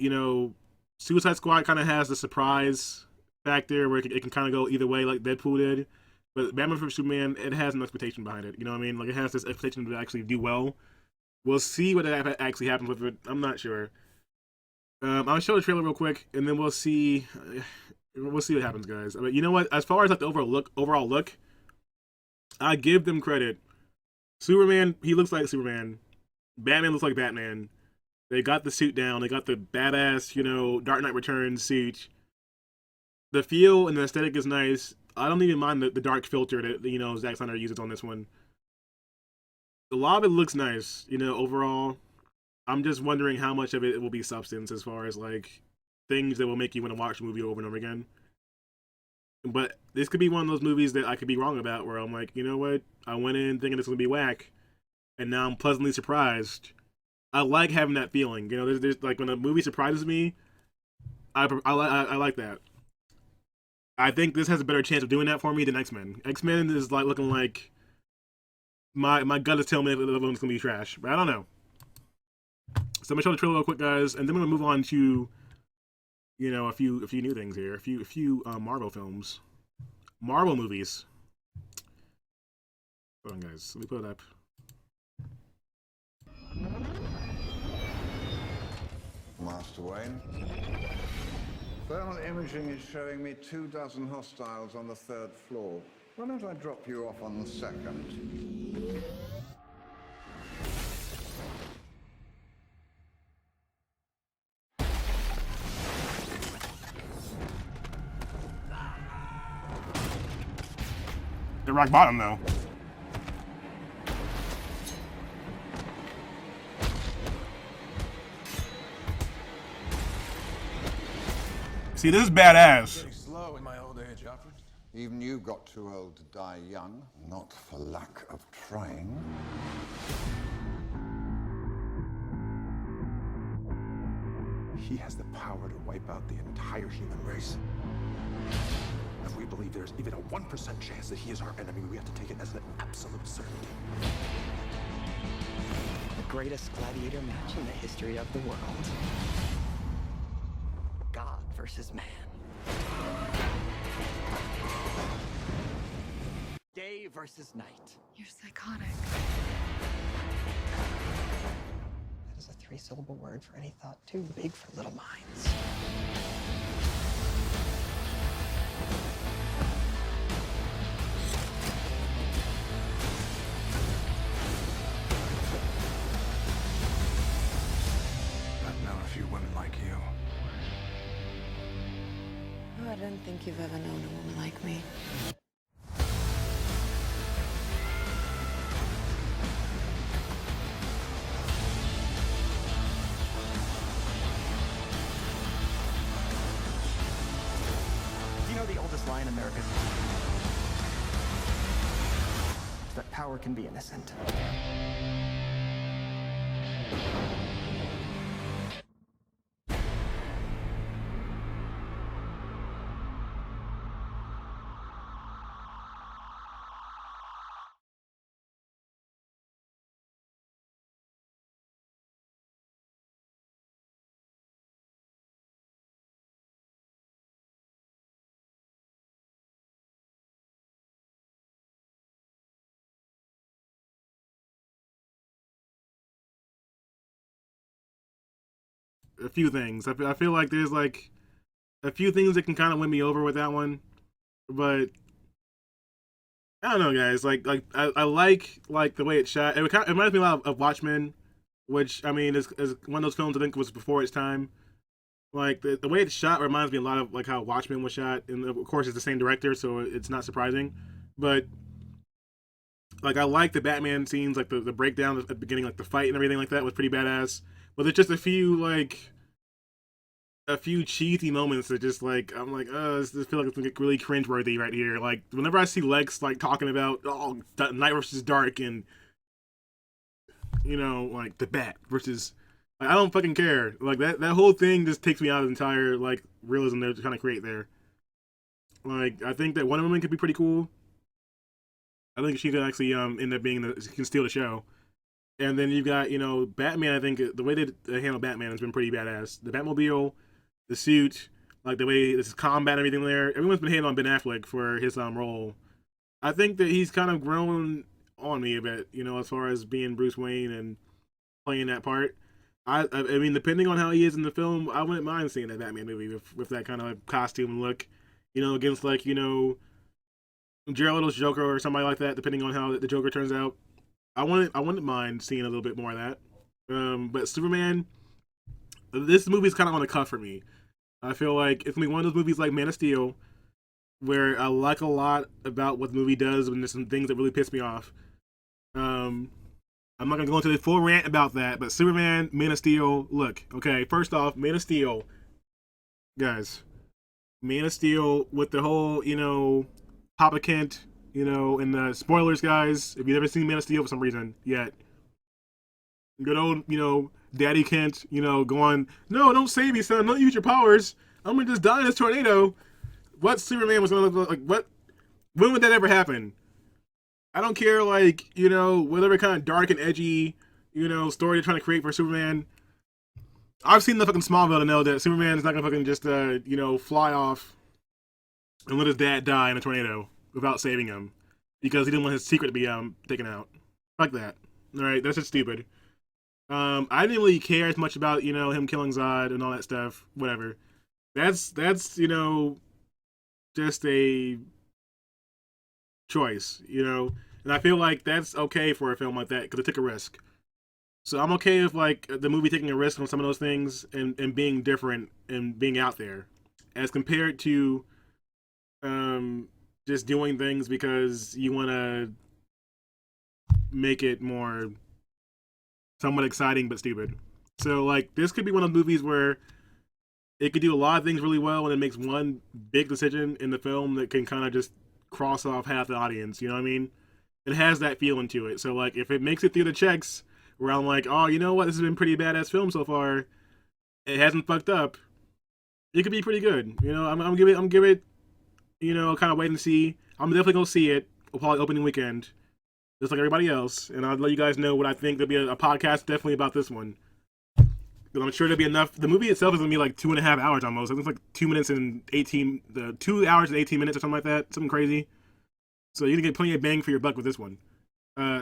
A: Suicide Squad kind of has the surprise factor where it can kind of go either way, like Deadpool did. But Batman vs Superman, it has an expectation behind it. You know what I mean? Like it has this expectation to actually do well. We'll see what actually happens with it. I'm not sure. I'll show the trailer real quick, and then we'll see. We'll see what happens, guys. I mean, you know what? As far as like the overall look, I give them credit. Superman, he looks like Superman. Batman looks like Batman. They got the suit down. They got the badass, Dark Knight Returns suit. The feel and the aesthetic is nice. I don't even mind the dark filter that, Zack Snyder uses on this one. A lot of it looks nice, overall. I'm just wondering how much of it will be substance as far as, like, things that will make you want to watch the movie over and over again. But this could be one of those movies that I could be wrong about, where I'm like, you know what? I went in thinking this was going to be whack, and now I'm pleasantly surprised. I like having that feeling. There's like when a movie surprises me, I like that. I think this has a better chance of doing that for me than X-Men. X-Men is like looking like my gut is telling me that the one's gonna be trash, but I don't know. So I'm gonna show the trailer real quick, guys, and then we're gonna move on to a few new things here, a few Marvel films, Marvel movies. Hold on, guys. Let me put it up.
E: Master Wayne. Thermal imaging is showing me 24 hostiles on the 3rd floor. Why don't I drop you off on the 2nd?
A: They're rock bottom though. See, this is badass.
E: Pretty slow in my old age, Alfred. Even you got too old to die young, not for lack of trying.
I: He has the power to wipe out the entire human race. If we believe there's even a 1% chance that he is our enemy, we have to take it as an absolute certainty.
C: The greatest gladiator match in the history of the world. God versus man. Day versus night.
J: You're psychotic.
C: That is a 3-syllable word for any thought too big for little minds.
I: I've known a few women like you.
J: Oh, I don't think you've ever known a woman like me.
C: Do you know the oldest lie in America? It's that power can be innocent.
A: a few things. I feel like there's like a few things that can kind of win me over with that one, but I don't know, guys. I like the way it's shot. It reminds me a lot of Watchmen, which I mean is one of those films I think was before its time. Like the way it's shot reminds me a lot of like how Watchmen was shot, and of course it's the same director, so it's not surprising. But like I like the Batman scenes, like the breakdown at the beginning, like the fight and everything like that was pretty badass. But there's just a few cheesy moments that just like I'm like, this feel like it's gonna get really cringeworthy right here. Like whenever I see Lex like talking about Night versus Dark and like the Bat versus like, I don't fucking care. Like that whole thing just takes me out of the entire like realism they're trying to create there. Like I think that Wonder Woman could be pretty cool. I think she could actually end up being can steal the show. And then you've got Batman. I think the way they handle Batman has been pretty badass. The Batmobile, the suit, like the way this combat and everything there. Everyone's been hating on Ben Affleck for his role. I think that he's kind of grown on me a bit, as far as being Bruce Wayne and playing that part. I mean, depending on how he is in the film, I wouldn't mind seeing that Batman movie with that kind of costume and look, against like Jared Leto's Joker or somebody like that. Depending on how the Joker turns out, I wouldn't mind seeing a little bit more of that. But Superman, this movie is kind of on the cuff for me. I feel like it's gonna be one of those movies like Man of Steel, where I like a lot about what the movie does, and there's some things that really piss me off. I'm not gonna go into the full rant about that, but Superman, Man of Steel, look, okay, first off, Man of Steel, guys, Man of Steel with the whole, Papa Kent, and the spoilers, guys, if you've never seen Man of Steel for some reason yet, good old, Daddy Kent, going, no, don't save me, son, don't use your powers, I'm gonna just die in this tornado. What Superman was gonna look like? What? When would that ever happen? I don't care, like, whatever kind of dark and edgy, story they're trying to create for Superman. I've seen the fucking Smallville to know that Superman is not gonna fucking just, fly off and let his dad die in a tornado without saving him because he didn't want his secret to be taken out. Like that. All right, that's just stupid. I didn't really care as much about him killing Zod and all that stuff. Whatever. That's just a choice, and I feel like that's okay for a film like that because it took a risk. So I'm okay with like the movie taking a risk on some of those things and being different and being out there, as compared to just doing things because you want to make it more somewhat exciting but stupid. So like this could be one of the movies where it could do a lot of things really well and it makes one big decision in the film that can kind of just cross off half the audience, you know what I mean? It has that feeling to it. So like if it makes it through the checks where I'm like, oh, you know what, this has been a pretty badass film so far, it hasn't fucked up, it could be pretty good. I'm give it, kind of wait and see. I'm definitely gonna see it probably opening weekend, just like everybody else, and I'll let you guys know what I think. There'll be a podcast definitely about this one. I'm sure there'll be enough. The movie itself is gonna be like 2.5 hours almost. I think it's like 2 minutes and 2 hours and 18 minutes or something like that. Something crazy. So you're gonna get plenty of bang for your buck with this one.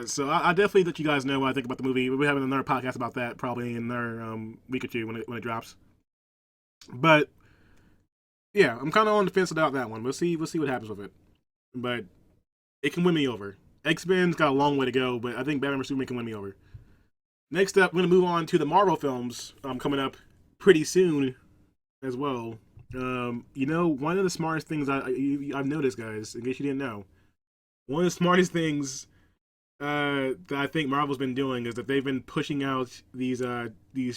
A: So I definitely let you guys know what I think about the movie. We'll be having another podcast about that probably in another week or two when it drops. But yeah, I'm kind of on the fence about that one. We'll see what happens with it. But it can win me over. X-Men's got a long way to go, but I think Batman vs Superman can win me over. Next up, we're going to move on to the Marvel films coming up pretty soon as well. One of the smartest things I've noticed, guys, in case you didn't know, one of the smartest things that I think Marvel's been doing is that they've been pushing out these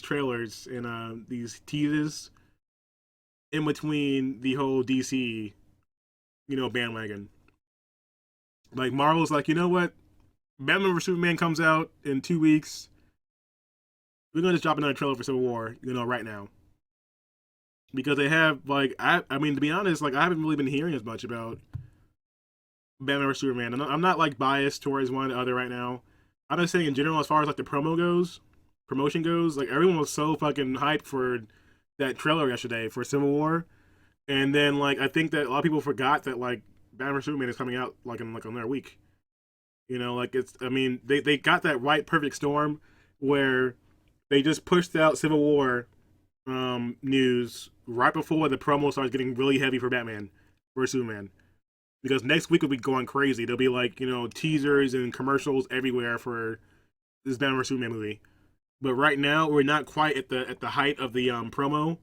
A: trailers and these teasers in between the whole DC, bandwagon. Like, Marvel's like, you know what? Batman vs Superman comes out in 2 weeks. We're gonna just drop another trailer for Civil War, right now. Because they have, like, I mean, to be honest, like, I haven't really been hearing as much about Batman vs Superman. I'm not like biased towards one or the other right now. I'm just saying in general, as far as like the promotion goes, like everyone was so fucking hyped for that trailer yesterday for Civil War, and then like I think that a lot of people forgot that like Batman vs Superman is coming out like in like another week. Like they got that right perfect storm where they just pushed out Civil War news right before the promo starts getting really heavy for Batman vs Superman. Because next week will be going crazy. There'll be like, teasers and commercials everywhere for this Batman vs Superman movie. But right now we're not quite at the height of the promo,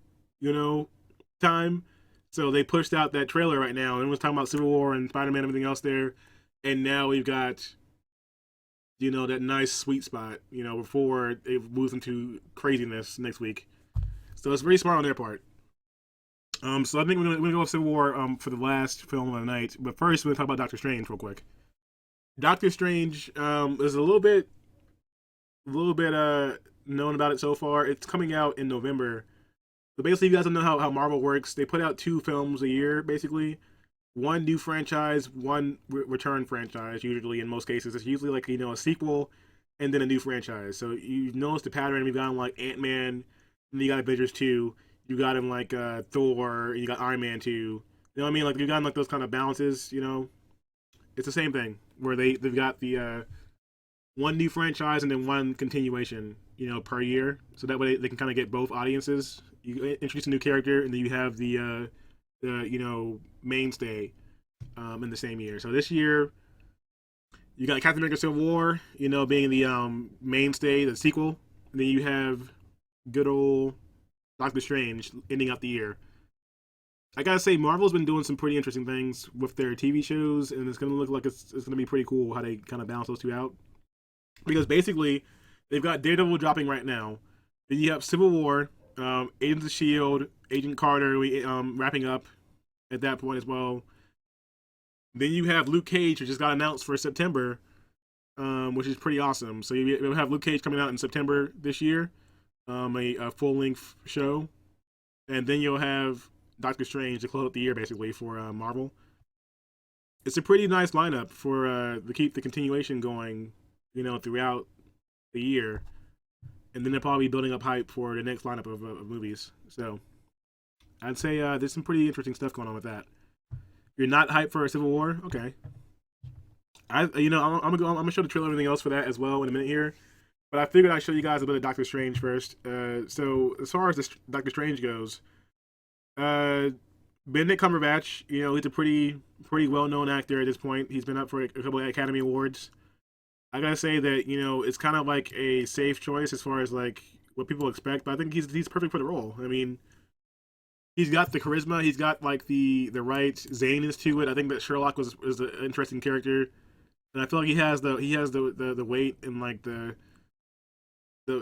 A: time. So they pushed out that trailer right now. Everyone's talking about Civil War and Spider-Man and everything else there. And now we've got that nice sweet spot, before it moves into craziness next week. So it's very smart on their part. So I think we're gonna go with Civil War for the last film of the night. But first, we're gonna talk about Doctor Strange real quick. Doctor Strange is a little bit known about it so far. It's coming out in November. But basically, if you guys don't know how Marvel works, they put out 2 films a year, basically. One new franchise, one return franchise, usually in most cases. It's usually like, a sequel and then a new franchise. So you notice the pattern. We've got like Ant-Man, and you got Avengers 2. You got him like Thor, and you got Iron Man 2. You know what I mean? Like you've gotten like those kind of balances, It's the same thing where they've got the one new franchise and then one continuation, per year. So that way they can kind of get both audiences. You introduce a new character, and then you have the mainstay in the same year. So this year you got Captain America Civil War, being the mainstay, the sequel, and then you have good old Doctor Strange ending up the year. I gotta say, Marvel's been doing some pretty interesting things with their TV shows, and it's gonna look like it's gonna be pretty cool how they kind of balance those two out. Because basically, they've got Daredevil dropping right now. Then you have Civil War, Agents of S.H.I.E.L.D., Agent Carter wrapping up at that point as well. Then you have Luke Cage, which just got announced for September, which is pretty awesome. So you'll have Luke Cage coming out in September this year, a full-length show. And then you'll have Doctor Strange to close out the year, basically, for Marvel. It's a pretty nice lineup for to keep the continuation going, throughout the year. And then they'll probably be building up hype for the next lineup of movies. So I'd say there's some pretty interesting stuff going on with that. You're not hyped for a Civil War? Okay. I'm gonna show the trailer and everything else for that as well in a minute here. But I figured I'd show you guys a bit of Doctor Strange first. So as far as this Doctor Strange goes, Benedict Cumberbatch, he's a pretty well-known actor at this point. He's been up for a couple of Academy Awards. I gotta say that it's kind of like a safe choice as far as like what people expect, but I think he's perfect for the role. I mean, he's got the charisma, he's got like the right zaniness to it. I think that Sherlock was an interesting character, and I feel like he has the weight and like the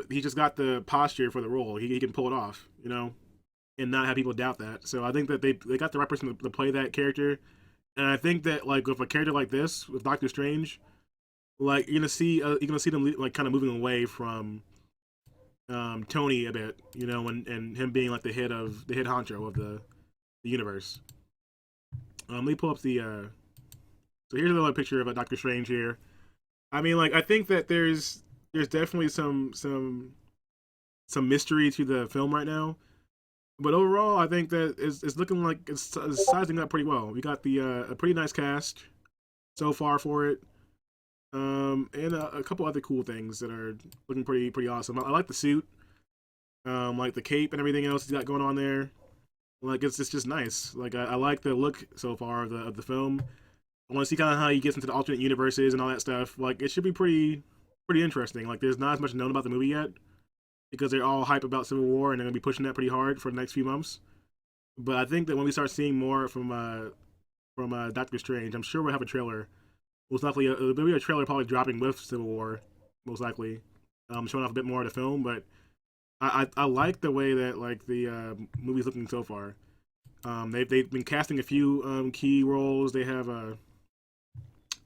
A: he just got the posture for the role. He can pull it off, and not have people doubt that. So I think that they got the right person to play that character, and I think that like with a character like this with Doctor Strange. Like you're gonna see them like kind of moving away from Tony a bit, and him being like the head honcho of the universe. Let me pull up the. So here's another picture of a Doctor Strange here. I mean, like I think that there's definitely some mystery to the film right now, but overall I think that it's looking like it's sizing up pretty well. We got a pretty nice cast so far for it. And a couple other cool things that are looking pretty awesome. I like the suit, like the cape and everything else he's got going on there. Like it's just nice. Like I like the look so far of the film. I want to see kind of how he gets into the alternate universes and all that stuff. Like it should be pretty interesting. Like there's not as much known about the movie yet because they're all hype about Civil War and they're gonna be pushing that pretty hard for the next few months. But I think that when we start seeing more from Doctor Strange, I'm sure we'll have a trailer. Most likely, there'll be a trailer probably dropping with Civil War, most likely, showing off a bit more of the film. But I like the way that like the movie's looking so far. They've been casting a few key roles. They have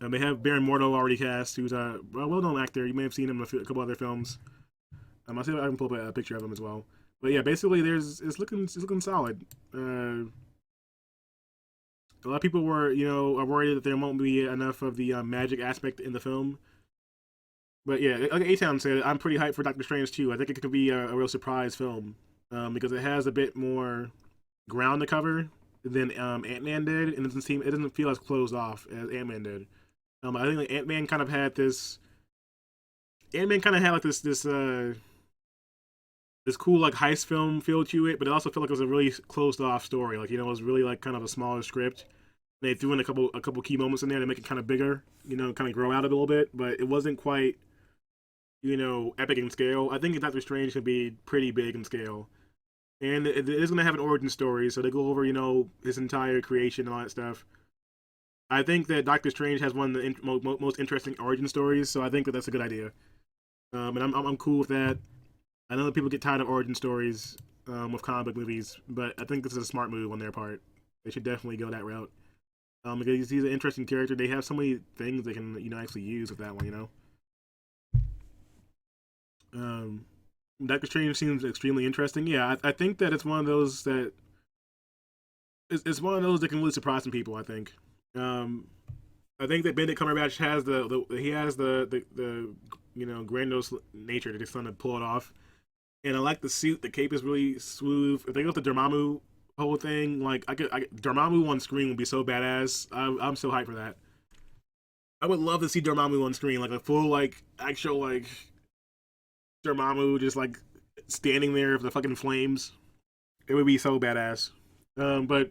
A: Baron Mordo already cast, who's a well-known actor. You may have seen him in a couple other films. I'll see if I can pull up a picture of him as well. But yeah, basically, it's looking solid. A lot of people were, are worried that there won't be enough of the magic aspect in the film. But yeah, like A-Town said, I'm pretty hyped for Doctor Strange too. I think it could be a real surprise film because it has a bit more ground to cover than Ant-Man did, and it doesn't feel as closed off as Ant-Man did. I think like, Ant-Man kind of had like this this cool like heist film feel to it, but it also felt like it was a really closed off story. Like, you know, it was really like kind of a smaller script. They threw in a couple key moments in there to make it kind of bigger, you know, kind of grow out a little bit, but it wasn't quite, you know, epic in scale. I think Doctor Strange should be pretty big in scale. And it is going to have an origin story, so they go over, you know, his entire creation and all that stuff. I think that Doctor Strange has one of the most interesting origin stories, so I think that that's a good idea. And I'm cool with that. I know that people get tired of origin stories with comic book movies, but I think this is a smart move on their part. They should definitely go that route. Because he's an interesting character. They have so many things they can, you know, actually use with that one, you know. Doctor Strange seems extremely interesting. Yeah, I think that it's one of those that it's one of those that can really surprise some people. I think. I think that Benedict Cumberbatch has the you know, grandiose nature to just kind of pull it off. And I like the suit. The cape is really smooth. If they go with the Dormammu whole thing, like Dormammu on screen would be so badass. I'm so hyped for that. I would love to see Dormammu on screen, like a full like actual like Dormammu just like standing there with the fucking flames. It would be so badass. But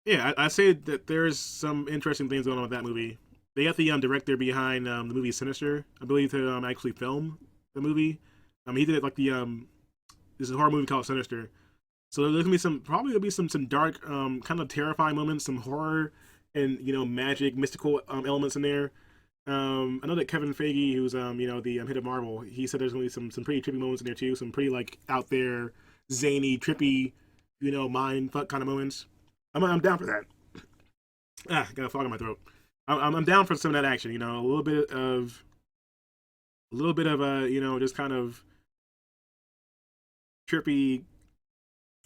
A: yeah, I say that there's some interesting things going on with that movie. They got the director behind the movie Sinister, I believe, to actually film the movie. He did it like the this is a horror movie called Sinister. So there's gonna be probably some dark, kind of terrifying moments, some horror and, you know, magic, mystical elements in there. I know that Kevin Feige, who's you know, the head of Marvel, he said there's gonna be some pretty trippy moments in there too, some pretty like out there, zany, trippy, you know, mind fuck kind of moments. I'm down for that. Got a fog in my throat. I'm down for some of that action. You know, a little bit of you know, just kind of trippy,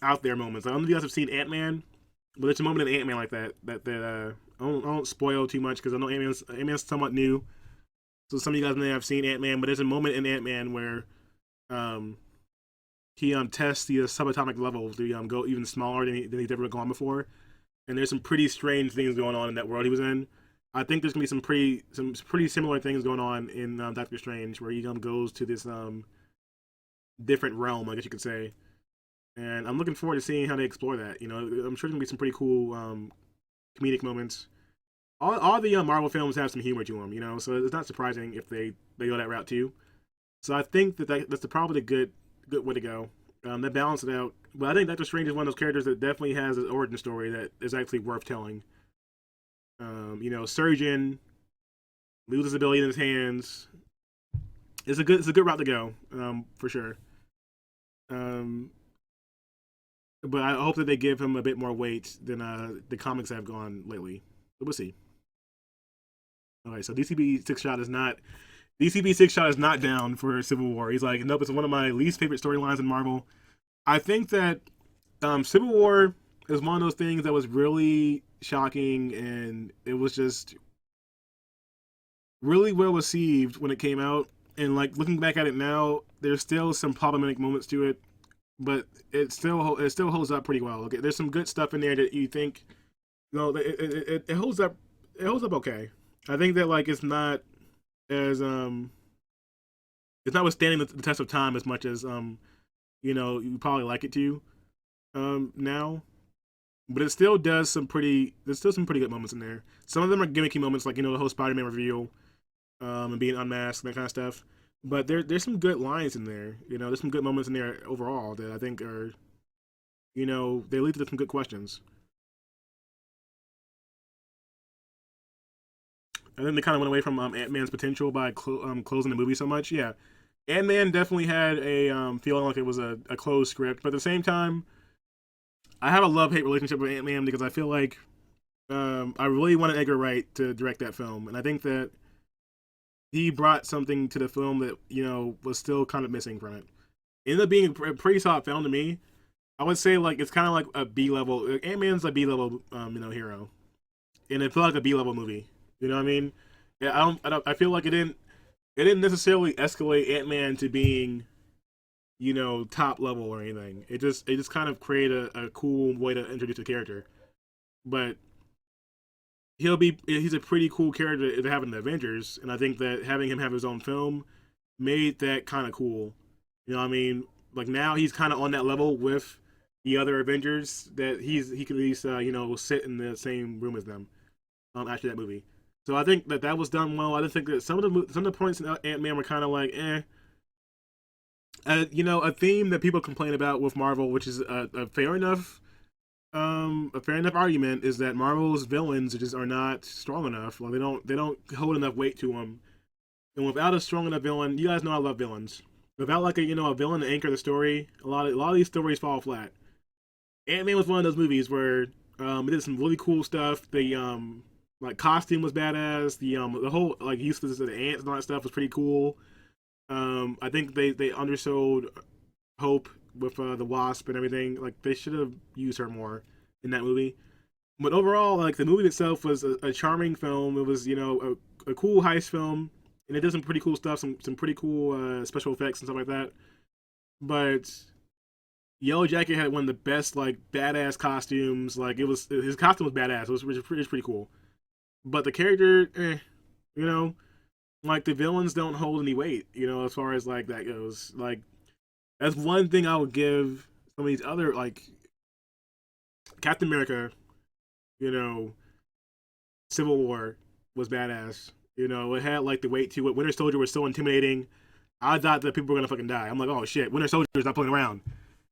A: out there moments. I don't know if you guys have seen Ant-Man, but there's a moment in Ant-Man like that I won't spoil too much because I know Ant-Man's somewhat new. So some of you guys may have seen Ant-Man, but there's a moment in Ant-Man where he tests the subatomic level to go even smaller than he's ever gone before. And there's some pretty strange things going on in that world he was in. I think there's gonna be some pretty similar things going on in Doctor Strange, where he goes to this different realm, I guess you could say. And I'm looking forward to seeing how they explore that. You know, I'm sure there's gonna be some pretty cool comedic moments. All the Marvel films have some humor to them, you know, so it's not surprising if they go that route too. So I think that's probably a good way to go. They balance it out. But I think Doctor Strange is one of those characters that definitely has an origin story that is actually worth telling. You know, surgeon, loses ability in his hands. It's a good route to go, for sure. But I hope that they give him a bit more weight than the comics have gone lately. But we'll see. All right, so DCB Six Shot is not down for Civil War. He's like, nope, it's one of my least favorite storylines in Marvel. I think that Civil War is one of those things that was really shocking, and it was just really well received when it came out. And like looking back at it now, there's still some problematic moments to it, but it still holds up pretty well. Okay, there's some good stuff in there that you think, no, it holds up. It holds up okay. I think that like it's not as it's not withstanding the test of time as much as you know, you probably like it to now. But it still does there's still some pretty good moments in there. Some of them are gimmicky moments, like, you know, the whole Spider-Man reveal, and being unmasked, that kind of stuff. But there's some good lines in there. You know, there's some good moments in there overall that I think are, you know, they lead to some good questions. I think they kind of went away from Ant-Man's potential by closing the movie so much. Yeah, Ant-Man definitely had a feeling like it was a closed script, but at the same time, I have a love-hate relationship with Ant-Man because I feel like I really wanted Edgar Wright to direct that film, and I think that he brought something to the film that, you know, was still kind of missing from it. It ended up being a pretty solid film to me. I would say like it's kind of like a B-level. Ant-Man's a B-level, you know, hero, and it felt like a B-level movie. You know what I mean? Yeah, I feel like it didn't necessarily escalate Ant-Man to being, you know, top level or anything. It just kind of created a cool way to introduce a character. But he's a pretty cool character to have in the Avengers, and I think that having him have his own film made that kind of cool. You know what I mean? like now he's kind of on that level with the other Avengers that he can at least sit in the same room as them after that movie. So I think that was done well. I just think that some of the points in Ant-Man were kind of like a theme that people complain about with Marvel, which is a fair enough argument, is that Marvel's villains just are not strong enough. Like they don't hold enough weight to them. And without a strong enough villain, you guys know I love villains. Without like a villain to anchor the story, a lot of these stories fall flat. Ant-Man was one of those movies where it did some really cool stuff. The like costume was badass. The whole like use of the ants and all that stuff was pretty cool. I think they undersold Hope with the Wasp and everything. Like they should have used her more in that movie. But overall, like the movie itself was a charming film. It was a cool heist film, and it did some pretty cool stuff, some pretty cool special effects and stuff like that. But Yellow Jacket had one of the best like badass costumes. Like his costume was badass. It was pretty cool. But the character, like the villains don't hold any weight, as far as like that goes. Like that's one thing I would give some of these other like Captain America, Civil War was badass. It had like the weight to it. Winter Soldier was so intimidating. I thought that people were gonna fucking die. I'm like, oh shit, Winter Soldier's not playing around.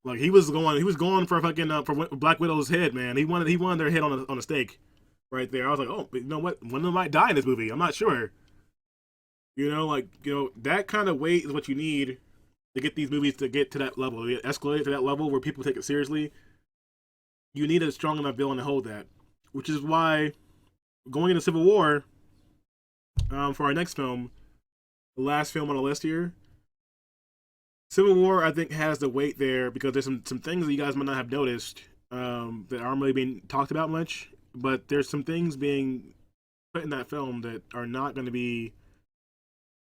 A: Like he was going for fucking for Black Widow's head, man. He wanted their head on a stake. Right there, I was like, oh, you know what? One of them might die in this movie. I'm not sure. That kind of weight is what you need to get these movies to get to that level, to escalate to that level where people take it seriously. You need a strong enough villain to hold that, which is why going into Civil War, for our next film, the last film on the list here, Civil War I think has the weight there because there's some things that you guys might not have noticed that aren't really being talked about much. But there's some things being put in that film that are not going to be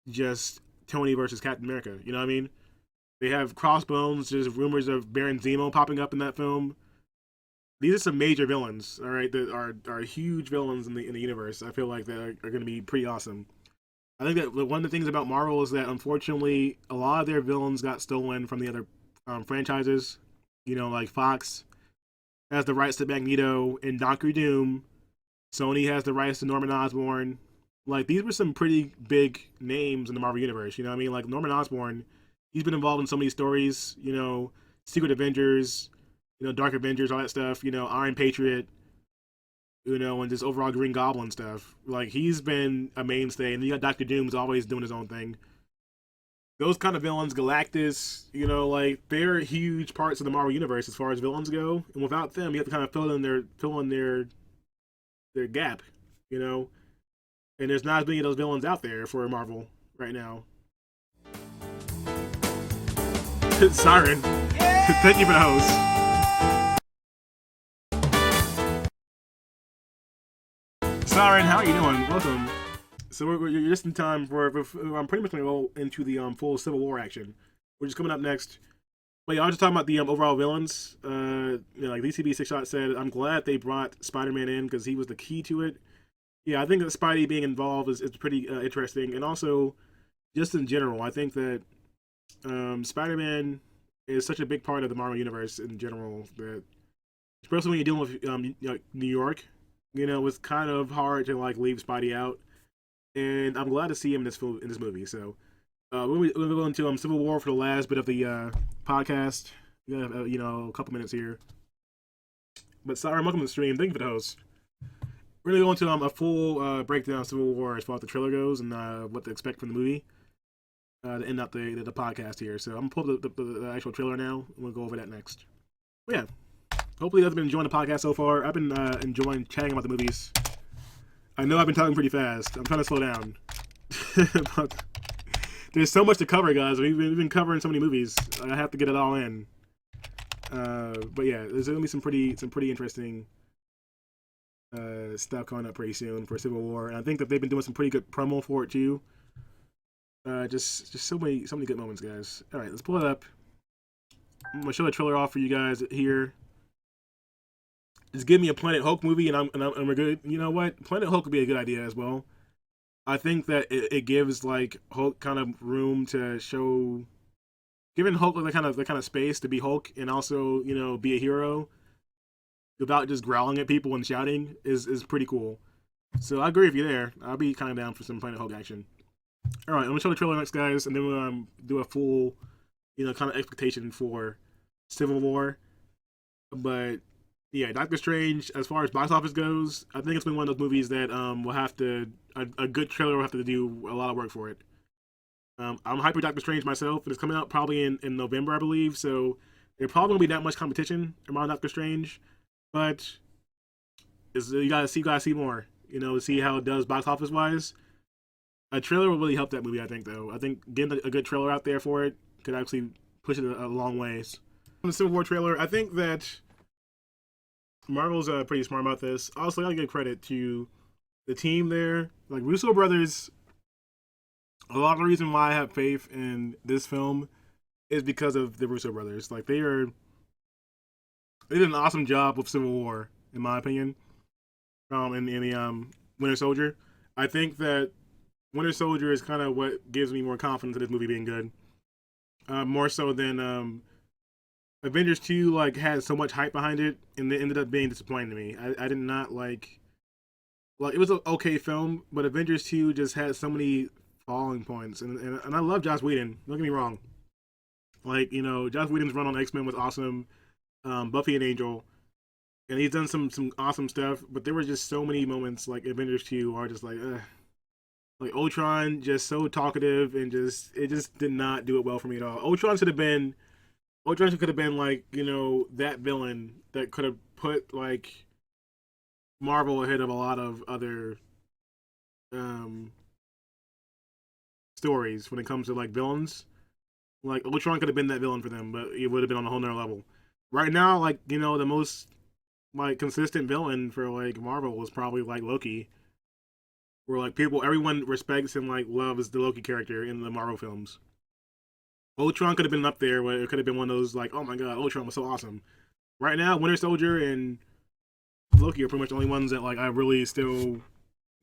A: just Tony versus Captain America. You know what I mean? They have Crossbones. There's rumors of Baron Zemo popping up in that film. These are some major villains, all right, that are huge villains in the universe. I feel like that are going to be pretty awesome. I think that one of the things about Marvel is that unfortunately a lot of their villains got stolen from the other franchises. Like Fox has the rights to Magneto and Doctor Doom. Sony has the rights to Norman Osborn. Like, these were some pretty big names in the Marvel Universe, you know what I mean? Like, Norman Osborn, he's been involved in so many stories, Secret Avengers, Dark Avengers, all that stuff, Iron Patriot, and just overall Green Goblin stuff. Like, he's been a mainstay, and you got Doctor Doom's always doing his own thing. Those kind of villains, Galactus, like they're huge parts of the Marvel Universe as far as villains go. And without them, you have to kind of fill in their gap, And there's not as many of those villains out there for Marvel right now. Siren, thank you for the host. Siren, how are you doing? Welcome. So you're just in time for I'm pretty much going to go into the full Civil War action, which is coming up next. But yeah, I was just talking about the overall villains. Like DCB Six Shot said, I'm glad they brought Spider-Man in because he was the key to it. Yeah, I think that Spidey being involved is pretty interesting, and also just in general, I think that Spider-Man is such a big part of the Marvel Universe in general that, especially when you're dealing with New York, it's kind of hard to like leave Spidey out. And I'm glad to see him in this movie. So we're going to go into Civil War for the last bit of the podcast. We have a couple minutes here. But sorry, welcome to the stream. Thank you for the host. We're going to go into a full breakdown of Civil War as far as the trailer goes and what to expect from the movie to end up the podcast here. So I'm going to pull up the actual trailer now. We'll go over that next. But yeah, hopefully you guys have been enjoying the podcast so far. I've been enjoying chatting about the movies. I know I've been talking pretty fast. I'm trying to slow down. But there's so much to cover, guys. We've been covering so many movies. I have to get it all in. But yeah, there's gonna be some pretty interesting stuff coming up pretty soon for Civil War, and I think that they've been doing some pretty good promo for it too. Just so many good moments, guys. All right, let's pull it up. I'm gonna show the trailer off for you guys here. Just give me a Planet Hulk movie, and we're good. You know what? Planet Hulk would be a good idea as well. I think that it gives like Hulk kind of room to show giving Hulk the kind of space to be Hulk and also be a hero without just growling at people and shouting is pretty cool. So I agree with you there. I'll be kind of down for some Planet Hulk action. All right, I'm gonna show the trailer next, guys, and then we'll do a full kind of expectation for Civil War. But yeah, Doctor Strange, as far as box office goes, I think it's been one of those movies that will have to a good trailer will have to do a lot of work for it. I'm hyped for Doctor Strange myself, and it's coming out probably in November, I believe. So there probably won't be that much competition around Doctor Strange, but you gotta see more. To see how it does box office wise. A trailer will really help that movie, I think. Though I think getting a good trailer out there for it could actually push it a long ways. On the Civil War trailer, I think that Marvel's pretty smart about this. Also, I gotta give credit to the team there. Like Russo brothers, a lot of the reason why I have faith in this film is because of the Russo brothers. Like they did an awesome job with Civil War, in my opinion. In the Winter Soldier, I think that Winter Soldier is kind of what gives me more confidence in this movie being good. More so than Avengers 2 had so much hype behind it, and it ended up being disappointing to me. I did not like it was an okay film, but Avengers 2 just had so many falling points, and I love Joss Whedon. Don't get me wrong. Joss Whedon's run on X-Men was awesome. Buffy and Angel, and he's done some awesome stuff, but there were just so many moments like Avengers 2 are just like Ultron, just so talkative, and it just did not do it well for me at all. Ultron could have been that villain that could have put Marvel ahead of a lot of other stories when it comes to villains. Ultron could have been that villain for them, but it would have been on a whole nother level. Right now, the most consistent villain for Marvel was probably Loki, where everyone respects and loves the Loki character in the Marvel films. Ultron could have been up there where it could have been one of those oh my god, Ultron was so awesome. Right now, Winter Soldier and Loki are pretty much the only ones that I really still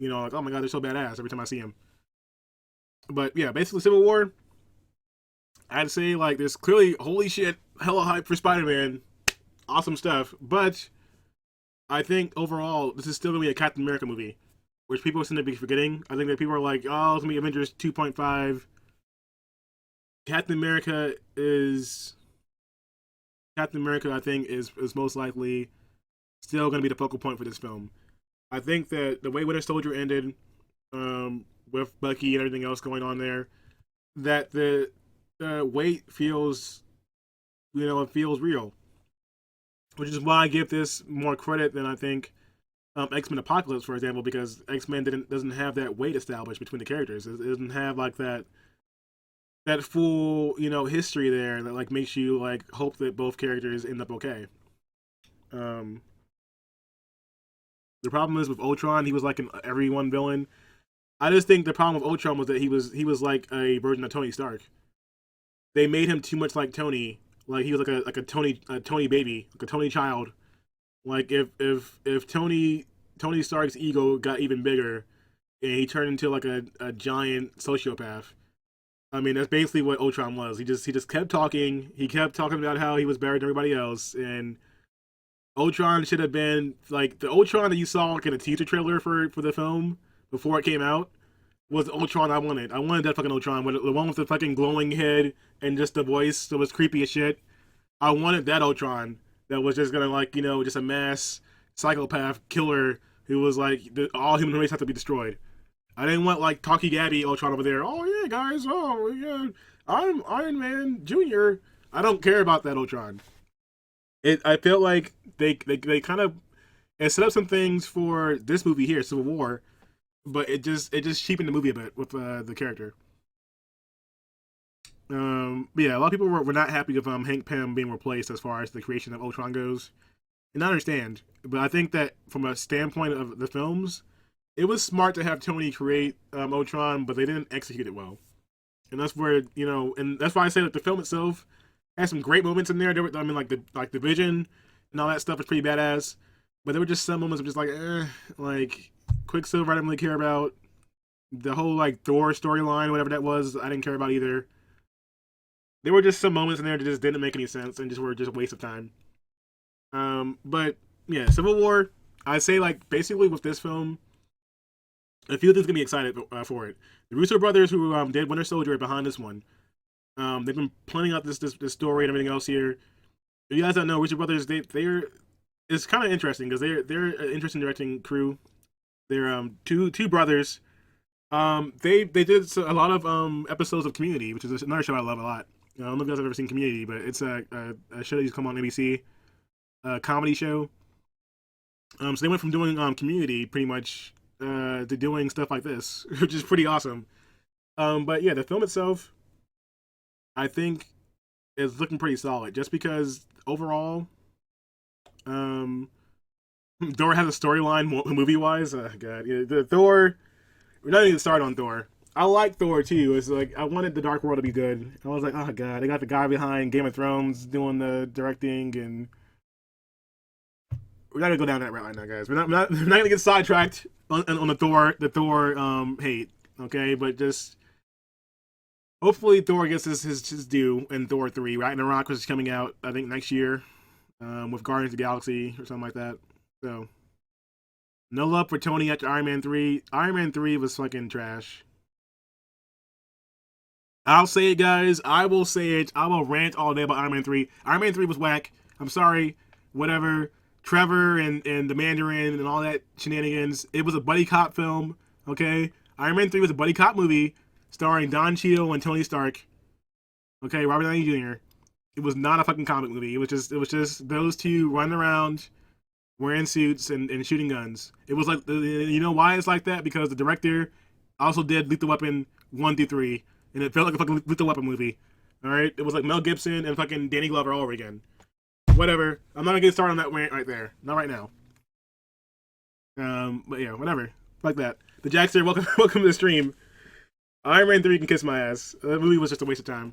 A: oh my god, they're so badass every time I see them. But yeah, basically Civil War, I'd say there's clearly holy shit hella hype for Spider-Man, awesome stuff, but I think overall this is still gonna be a Captain America movie, which people seem to be forgetting. I think that people are oh, it's gonna be Avengers 2.5. Captain America, I think, is most likely still going to be the focal point for this film. I think that the way Winter Soldier ended, with Bucky and everything else going on there, that the weight feels, it feels real. Which is why I give this more credit than I think X-Men Apocalypse, for example, because X-Men doesn't have that weight established between the characters. It doesn't have that full, history there that makes you hope that both characters end up okay. The problem is with Ultron, he was an everyone villain. I just think the problem with Ultron was that he was like a version of Tony Stark. They made him too much like Tony. He was like a Tony baby, like a Tony child. If Tony Stark's ego got even bigger and he turned into a giant sociopath. I mean, that's basically what Ultron was. He just kept talking. He kept talking about how he was better than everybody else. And Ultron should have been the Ultron that you saw in a teaser trailer for the film before it came out was the Ultron I wanted. I wanted that fucking Ultron, the one with the fucking glowing head and just the voice that was creepy as shit. I wanted that Ultron that was just gonna just a mass psychopath killer who was all human race have to be destroyed. I didn't want talky Gabby Ultron over there. Oh yeah, guys. Oh yeah, I'm Iron Man Jr. I don't care about that Ultron. I felt like they kind of set up some things for this movie here, Civil War, but it just cheapened the movie a bit with the character. But yeah, a lot of people were not happy with Hank Pym being replaced as far as the creation of Ultron goes, and I understand. But I think that from a standpoint of the films, it was smart to have Tony create Ultron, but they didn't execute it well. And that's where, and that's why I say that the film itself has some great moments in there. I mean, the Vision and all that stuff is pretty badass. But there were just some moments of just Quicksilver I didn't really care about. The whole Thor storyline, whatever that was, I didn't care about either. there were just some moments in there that just didn't make any sense and just were just a waste of time. But yeah, Civil War. I'd say like basically with this film, a few things gonna be excited for it. The Russo brothers who did Winter Soldier are behind this one. They've been planning out this story and everything else here. If you guys don't know, Russo brothers, they're it's kind of interesting because they're an interesting directing crew. They're two brothers. They did a lot of episodes of Community, which is another show I love a lot. I don't know if you guys have ever seen Community, but it's a show that used to come on ABC, a comedy show. So they went from doing Community pretty much to doing stuff like this, which is pretty awesome. But yeah, the film itself, I think, is looking pretty solid. Just because overall, Thor has a storyline movie wise. God, yeah, the Thor. We're not even start on Thor. I like Thor too. It's like I wanted the Dark World to be good. I was like, oh god, they got the guy behind Game of Thrones doing the directing, and we're not gonna go down that route right now, guys. We're not gonna get sidetracked on the Thor hate, okay? But just hopefully Thor gets his due in Thor 3. Ragnarok, which is coming out I think next year, with Guardians of the Galaxy or something like that. So no love for Tony after Iron Man 3. Iron Man 3 was fucking trash. I'll say it, guys. I will say it. I will rant all day about Iron Man 3. Iron Man 3 was whack. I'm sorry. Whatever. Trevor and the Mandarin and all that shenanigans. It was a buddy cop film, okay? Iron Man 3 was a buddy cop movie starring Don Cheadle and Tony Stark. Okay, Robert Downey Jr. It was not a fucking comic movie. It was just those two running around wearing suits and shooting guns. It was like, you know why it's like that? Because the director also did Lethal Weapon 1 through 3, and it felt like a fucking Lethal Weapon movie. All right, it was like Mel Gibson and fucking Danny Glover all over again. Whatever. I'm not gonna get started on that rant right there. Not right now. But yeah, whatever. Like that. The Jackster, welcome to the stream. Iron Man 3 can kiss my ass. That movie was just a waste of time.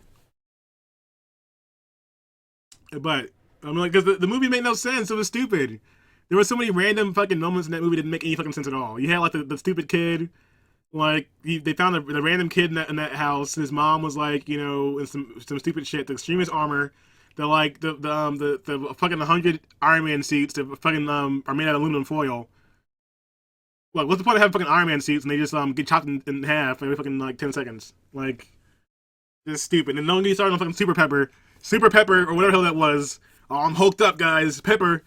A: But I'm like, because the movie made no sense. It was stupid. There were so many random fucking moments in that movie that didn't make any fucking sense at all. You had like the stupid kid. Like they found the random kid in that house. His mom was like, you know, in some stupid shit. The extremist armor. The like the fucking 100 Iron Man suits that fucking are made out of aluminum foil. Like, what's the point of having fucking Iron Man suits and they just get chopped in half every fucking like 10 seconds? Like, it's stupid. And don't get started on fucking Super Pepper or whatever the hell that was. Oh, I'm hulked up, guys. Pepper,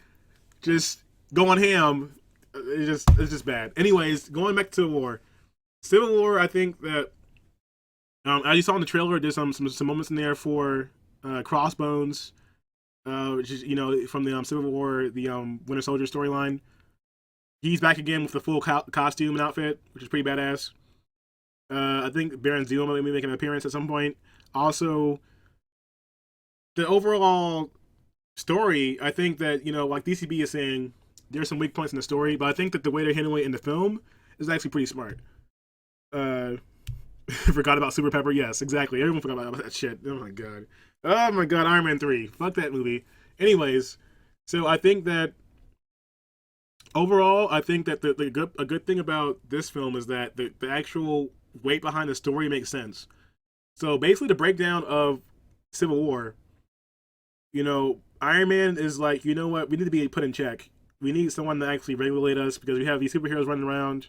A: just going ham. It's just bad. Anyways, going back to Civil War. I think that as you saw in the trailer, there's some moments in there for Crossbones, which is, you know, from the Civil War, the Winter Soldier storyline. He's back again with the full costume and outfit, which is pretty badass. I think Baron Zemo may be making an appearance at some point. Also, the overall story, I think that, you know, like DCB is saying, there's some weak points in the story, but I think that the way they're handling it in the film is actually pretty smart. Forgot about Super Pepper? Yes, exactly. Everyone forgot about that shit. Oh my god, Iron Man 3. Fuck that movie. Anyways, so I think that overall, I think that a good thing about this film is that the actual weight behind the story makes sense. So basically, the breakdown of Civil War, you know, Iron Man is like, you know what, we need to be put in check. We need someone to actually regulate us because we have these superheroes running around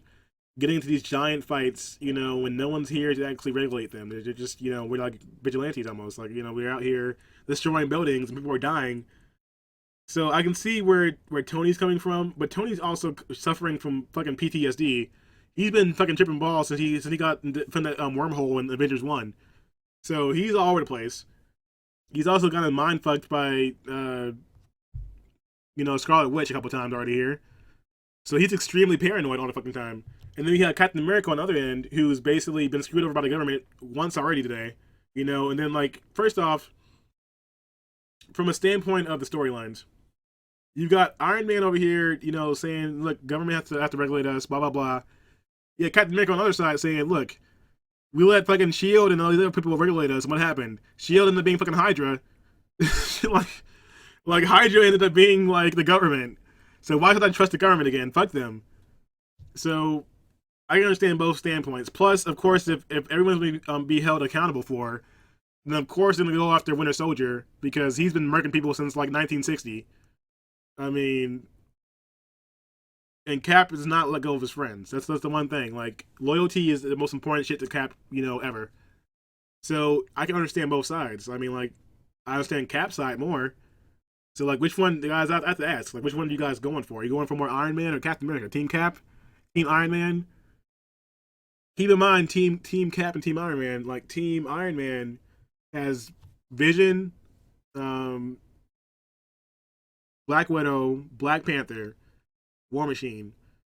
A: getting into these giant fights, you know, when no one's here to actually regulate them. They're just, you know, we're like vigilantes almost. Like, you know, we're out here destroying buildings and people are dying. So I can see where Tony's coming from, but Tony's also suffering from fucking PTSD. He's been fucking tripping balls since he got from that wormhole in Avengers 1. So he's all over the place. He's also gotten mind fucked by, you know, Scarlet Witch a couple times already here. So he's extremely paranoid all the fucking time. And then you have Captain America on the other end, who's basically been screwed over by the government once already today. You know, and then, like, first off, from a standpoint of the storylines, you've got Iron Man over here, you know, saying, look, government have to regulate us, blah, blah, blah. Yeah, Captain America on the other side saying, look, we let fucking S.H.I.E.L.D. and all these other people regulate us. What happened? S.H.I.E.L.D. ended up being fucking Hydra. like Hydra ended up being, like, the government. So why should I trust the government again? Fuck them. So I can understand both standpoints. Plus, of course, if everyone's going to be held accountable for, then of course they're gonna go after Winter Soldier because he's been murking people since like 1960. I mean, and Cap does not let go of his friends. That's the one thing. Like, loyalty is the most important shit to Cap, ever. So I can understand both sides. I mean, like, I understand Cap's side more. So, like, which one, the guys, I have to ask, like, which one are you guys going for? Are you going for more Iron Man or Captain America? Team Cap? Team Iron Man? Keep in mind, Team Cap and Team Iron Man. Like, Team Iron Man has Vision, Black Widow, Black Panther, War Machine.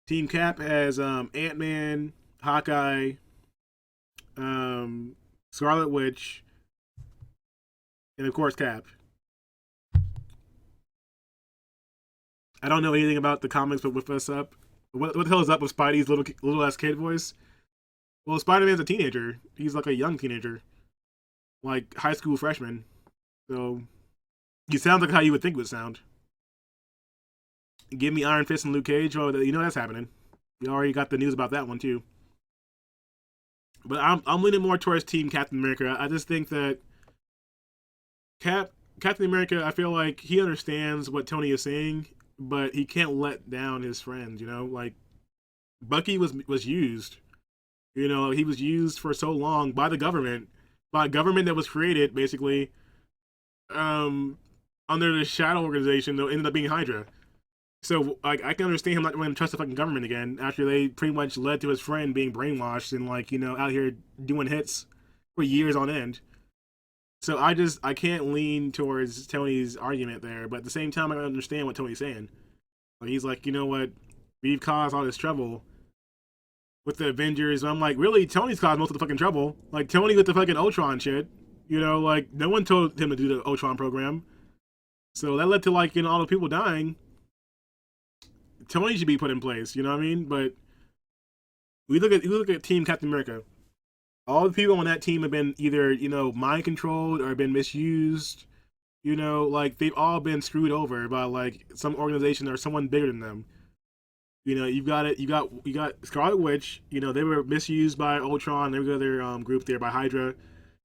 A: Team Cap has Ant-Man, Hawkeye, Scarlet Witch, and of course Cap. I don't know anything about the comics, but with us up, what the hell is up with Spidey's little ass kid voice? Well, Spider-Man's a teenager. He's like a young teenager, like high school freshman. So he sounds like how you would think it would sound. Give me Iron Fist and Luke Cage. Oh, you know that's happening. You already got the news about that one too. But I'm leaning more towards Team Captain America. I just think that Captain America, I feel like he understands what Tony is saying, but he can't let down his friends. Like Bucky was used. He was used for so long by the government, that was created basically under the Shadow organization that ended up being Hydra. So, like, I can understand him not wanting to trust the fucking government again after they pretty much led to his friend being brainwashed and, like, out here doing hits for years on end. So I can't lean towards Tony's argument there, but at the same time, I understand what Tony's saying. Like, he's like, you know what, we've caused all this trouble with the Avengers. And I'm like, really? Tony's caused most of the fucking trouble. Like, Tony with the fucking Ultron shit. Like, no one told him to do the Ultron program. So that led to, like, all the people dying. Tony should be put in place, you know what I mean? But you look at Team Captain America. All the people on that team have been either, mind controlled or been misused. Like they've all been screwed over by like some organization or someone bigger than them. You got Scarlet Witch, they were misused by Ultron and every other group there by Hydra.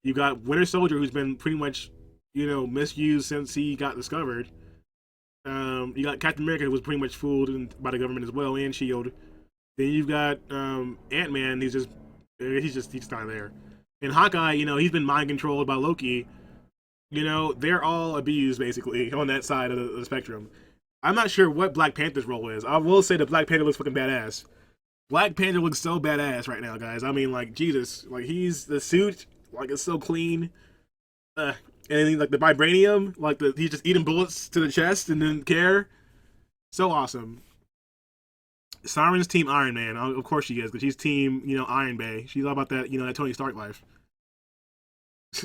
A: You got Winter Soldier, who's been pretty much, misused since he got discovered. You got Captain America, who was pretty much fooled by the government as well, and Shield. Then you've got Ant-Man. He's just not there. And Hawkeye, he's been mind controlled by Loki. They're all abused basically on that side of the spectrum. I'm not sure what Black Panther's role is. I will say that Black Panther looks fucking badass. Black Panther looks so badass right now, guys. I mean, like, Jesus, like the suit, like, it's so clean. And like the vibranium, like he's just eating bullets to the chest and didn't care. So awesome. Siren's Team Iron Man. Of course she is, because she's Team, Iron Bay. She's all about that, that Tony Stark life.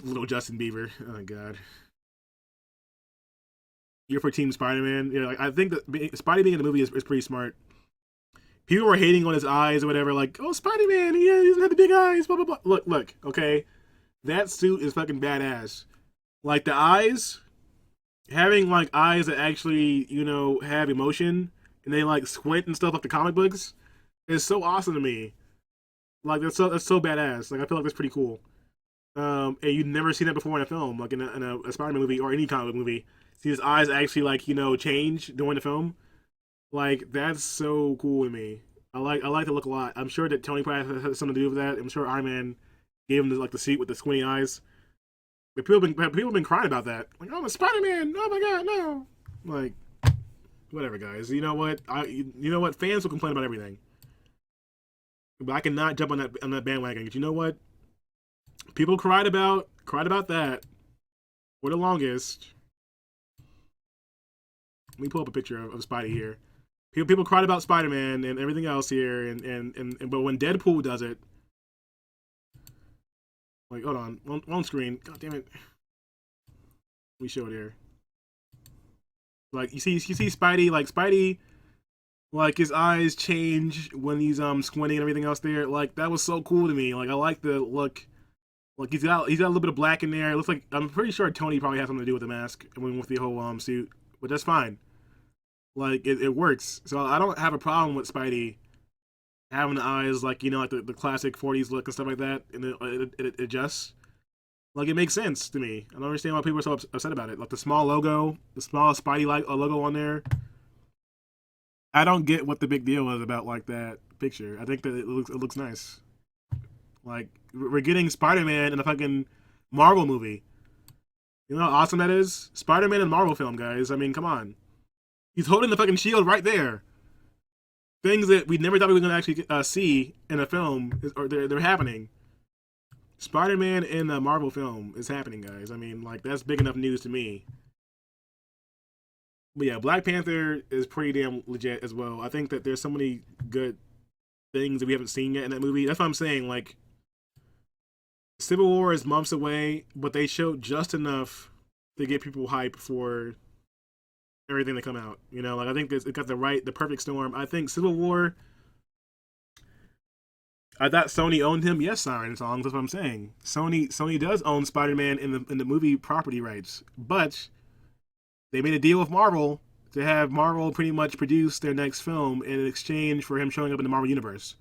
A: Little Justin Bieber. Oh my god. You're for Team Spider-Man. Yeah, like, I think that Spidey being in the movie is pretty smart. People were hating on his eyes or whatever, like, oh, Spider-Man, he doesn't have the big eyes, blah, blah, blah. Look, okay? That suit is fucking badass. Like, the eyes, having, like, eyes that actually, have emotion, and they, like, squint and stuff like the comic books, is so awesome to me. Like, that's so badass. Like, I feel like that's pretty cool. And you've never seen that before in a film, like in a Spider-Man movie or any comic book movie. See his eyes actually, like, change during the film. Like, that's so cool to me. I like the look a lot. I'm sure that Tony probably has something to do with that. I'm sure Iron Man gave him the suit with the squinty eyes. But people have been crying about that. Like, oh, I'm a Spider-Man. Oh my god, no. Like, whatever, guys. You know what? Fans will complain about everything. But I cannot jump on that bandwagon. But you know what? People cried about that for the longest. Let me pull up a picture of Spidey here. People cried about Spider-Man and everything else here, but when Deadpool does it, like, hold on screen. God damn it. Let me show it here. Like, you see Spidey, like his eyes change when he's squinting and everything else there. Like, that was so cool to me. Like, I like the look. Like, he's got a little bit of black in there. It looks like, I'm pretty sure Tony probably has something to do with the mask and with the whole suit, but that's fine. Like, it works. So I don't have a problem with Spidey having the eyes like, like the classic 40s look and stuff like that, and it adjusts. Like, it makes sense to me. I don't understand why people are so upset about it. Like, the small logo, the small Spidey logo on there. I don't get what the big deal is about, like, that picture. I think that it looks nice. Like, we're getting Spider-Man in a fucking Marvel movie. You know how awesome that is? Spider-Man in a Marvel film, guys. I mean, come on. He's holding the fucking shield right there. Things that we never thought we were going to actually see in a film, or they're happening. Spider-Man in a Marvel film is happening, guys. I mean, like, that's big enough news to me. But yeah, Black Panther is pretty damn legit as well. I think that there's so many good things that we haven't seen yet in that movie. That's what I'm saying. Like, Civil War is months away, but they showed just enough to get people hype for everything to come out. You know, like, I think it got the perfect storm. I think Civil War, I thought Sony owned him. Yes, Siren Songs. That's what I'm saying. Sony does own Spider-Man in the movie property rights, but they made a deal with Marvel to have Marvel pretty much produce their next film in exchange for him showing up in the Marvel universe.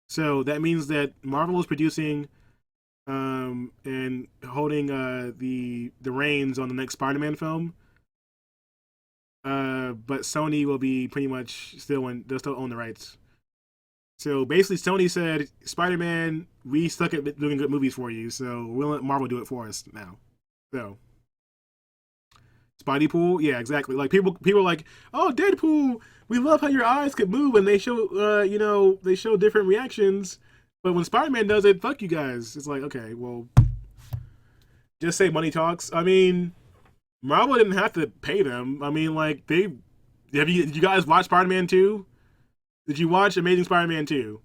A: So that means that Marvel is producing and holding the reins on the next Spider-Man film. But Sony will be pretty much they'll still own the rights. So basically, Sony said, Spider-Man, we suck at doing good movies for you, so we'll let Marvel do it for us now. So, Spidey Pool, yeah, exactly. Like, people are like, oh, Deadpool, we love how your eyes could move, and they show, they show different reactions. But when Spider-Man does it, fuck you guys. It's like, okay, well, just say money talks. I mean, Marvel didn't have to pay them. I mean, like, did you guys watch Spider-Man 2? Did you watch Amazing Spider-Man 2?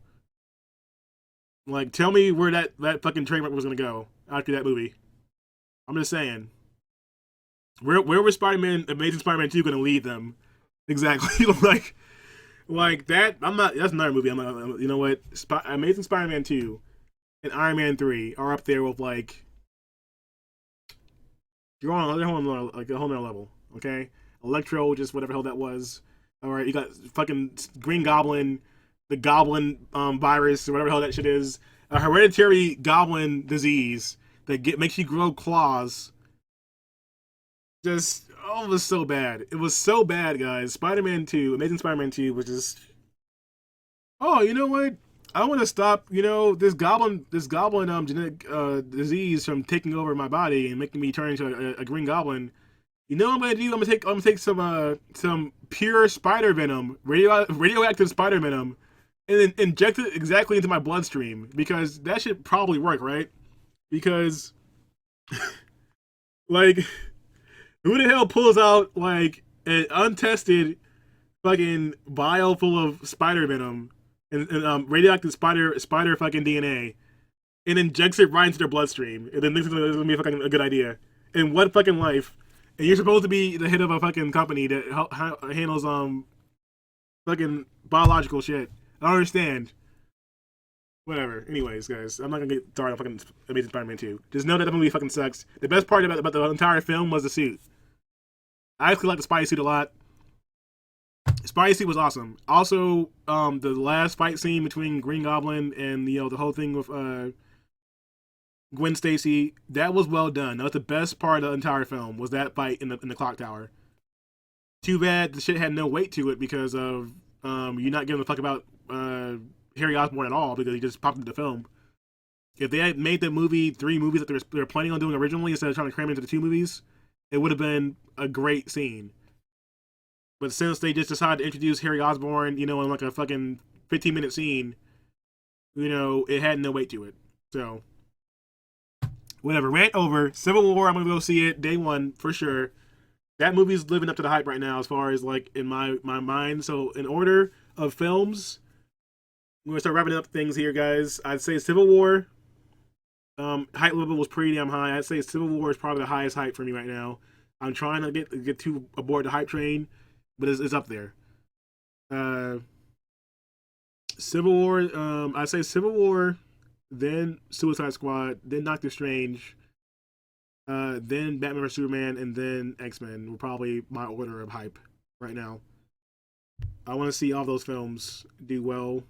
A: Like, tell me where that fucking trademark was gonna go after that movie. I'm just saying. Where was Amazing Spider-Man 2 gonna lead them? Exactly. like that. That's another movie. You know what? Amazing Spider-Man 2 and Iron Man 3 are up there with, like, you're on a whole nother level. Okay, Electro, just whatever the hell that was. All right, you got fucking Green Goblin, the Goblin virus, or whatever the hell that shit is. A hereditary Goblin disease that makes you grow claws. Just, it was so bad. It was so bad, guys. Spider-Man 2, Amazing Spider-Man 2 was just, oh, you know what? I want to stop, this goblin genetic disease from taking over my body and making me turn into a Green Goblin. You know what I'm gonna do? I'm gonna take some pure spider venom, radioactive spider venom, and then inject it exactly into my bloodstream, because that should probably work, right? Because, like, who the hell pulls out, like, an untested fucking vial full of spider venom and radioactive spider fucking DNA and injects it right into their bloodstream and then thinks it's gonna be a good idea? In what fucking life? And you're supposed to be the head of a fucking company that handles fucking biological shit. I don't understand. Whatever. Anyways, guys, I'm not gonna get started on fucking Amazing Spider-Man 2. Just know that movie fucking sucks. The best part about the entire film was the suit. I actually like the Spidey suit a lot. Spidey suit was awesome. Also, the last fight scene between Green Goblin and the whole thing with Gwen Stacy, that was well done. That was the best part of the entire film, was that fight in the clock tower. Too bad the shit had no weight to it because of you not giving a fuck about Harry Osborn at all, because he just popped into the film. If they had made the movie 3 movies that they were planning on doing originally instead of trying to cram it into the 2 movies, it would have been a great scene. But since they just decided to introduce Harry Osborn, in like a fucking 15-minute scene, it had no weight to it. So, whatever, rant over. Civil War, I'm gonna go see it day 1 for sure. That movie's living up to the hype right now, as far as, like, in my mind. So, in order of films, we're gonna start wrapping up things here, guys. I'd say Civil War. Hype level was pretty damn high. I'd say Civil War is probably the highest hype for me right now. I'm trying to get too aboard the hype train, but it's up there. Civil War. I'd say Civil War, then Suicide Squad, then Doctor Strange, then Batman vs Superman, and then X-Men were probably my order of hype right now. I want to see all those films do well.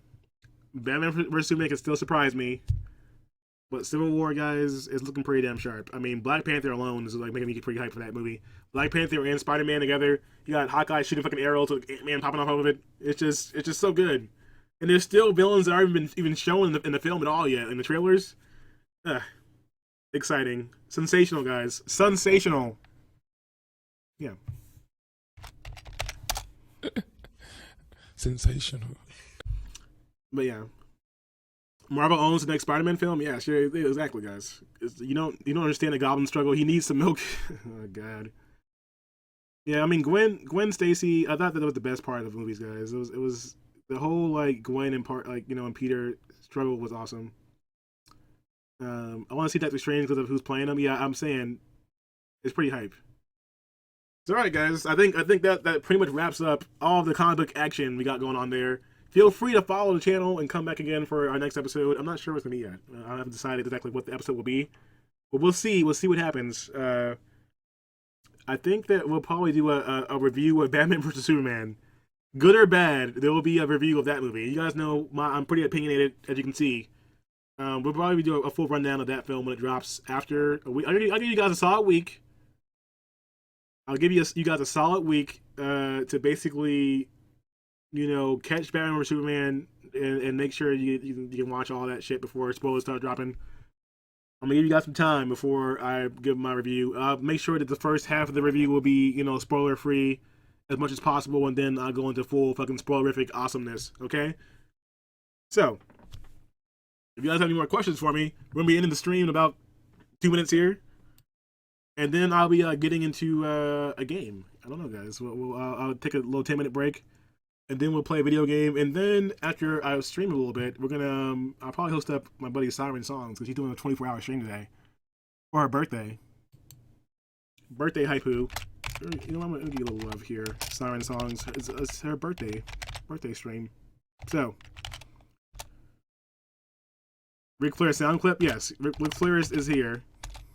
A: Batman vs Superman can still surprise me, But Civil War, guys, is looking pretty damn sharp. I mean, Black Panther alone is like making me pretty hyped for that movie. Black Panther and Spider-Man together. You got Hawkeye shooting fucking arrows with Ant-Man popping off of it. It's just so good. And there's still villains that aren't even shown in the film at all yet in the trailers. Exciting, sensational, guys, sensational. Yeah.
K: Sensational.
A: But yeah. Marvel owns the next Spider-Man film. Yeah, sure, exactly, guys. You don't understand the Goblin struggle. He needs some milk. Oh God. Yeah, I mean Gwen Stacy. I thought that was the best part of the movies, guys. It was the whole like Gwen and part like and Peter struggle was awesome. I want to see Doctor Strange because of who's playing him. Yeah, I'm saying it's pretty hype. So, all right, guys. I think that pretty much wraps up all of the comic book action we got going on there. Feel free to follow the channel and come back again for our next episode. I'm not sure what's going to be yet. I haven't decided exactly what the episode will be. But we'll see. We'll see what happens. I think that we'll probably do a review of Batman vs. Superman. Good or bad, there will be a review of that movie. You guys know I'm pretty opinionated, as you can see. We'll probably do a full rundown of that film when it drops after a week. I'll give you guys a solid week. I'll give you guys a solid week to basically... catch Batman vs. Superman and make sure you can watch all that shit before spoilers start dropping. I'm gonna give you guys some time before I give my review. Make sure that the first half of the review will be, spoiler free as much as possible, and then I'll go into full fucking spoilerific awesomeness. Okay? So, if you guys have any more questions for me, we're gonna be ending the stream in about 2 minutes here, and then I'll be getting into a game. I don't know, guys. I'll take a little 10-minute break. And then we'll play a video game. And then after I stream a little bit, we're gonna I'll probably host up my buddy Siren Songs because she's doing a 24-hour stream today for her birthday. Birthday haiku. I'm gonna give you a little love here. Siren Songs. It's her birthday stream. So, Ric Flair sound clip. Yes, Ric Flair is here.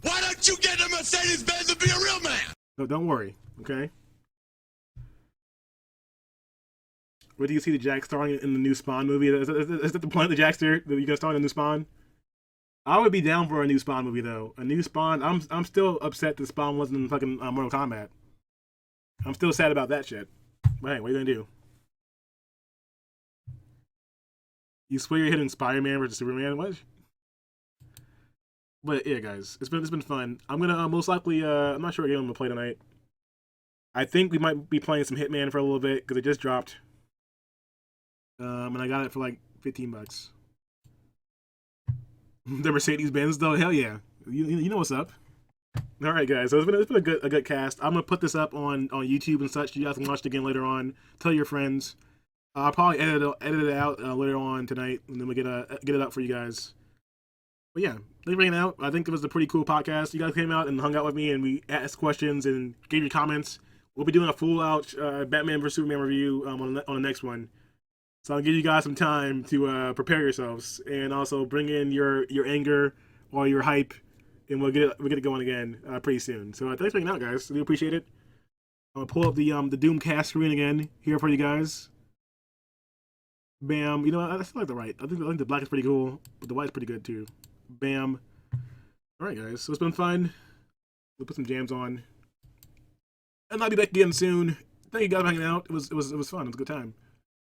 L: Why don't you get a Mercedes-Benz to be a real man?
A: No, don't worry. Okay. Where do you see the Jack starring in the new Spawn movie? Is that the point of the Jackster that you're gonna star in the new Spawn? I would be down for a new Spawn movie though. A new Spawn. I'm still upset that Spawn wasn't in fucking Mortal Kombat. I'm still sad about that shit. But hey, what are you gonna do? You swear you're hitting Spider-Man versus Superman? What? But yeah, guys, it's been fun. I'm gonna most likely I'm not sure what game I'm gonna play tonight. I think we might be playing some Hitman for a little bit because it just dropped. And I got it for like $15. The Mercedes-Benz though, hell yeah. You know what's up. All right, guys. So it's been a good cast. I'm gonna put this up on YouTube and such. You guys can watch it again later on. Tell your friends. I'll probably edit it out later on tonight, and then we'll get it up for you guys. But yeah, thanks for hanging out. I think it was a pretty cool podcast. You guys came out and hung out with me, and we asked questions and gave your comments. We'll be doing a full out Batman vs. Superman review on the next one. So I'll give you guys some time to prepare yourselves and also bring in your anger or your hype, and we'll get it going again pretty soon. So thanks for hanging out, guys. I do appreciate it. I'm gonna pull up the DoomCast screen again here for you guys. Bam. I still like the right. I think the black is pretty cool, but the white's pretty good too. Bam. All right, guys. So it's been fun. We'll put some jams on, and I'll be back again soon. Thank you guys for hanging out. It was fun. It was a good time.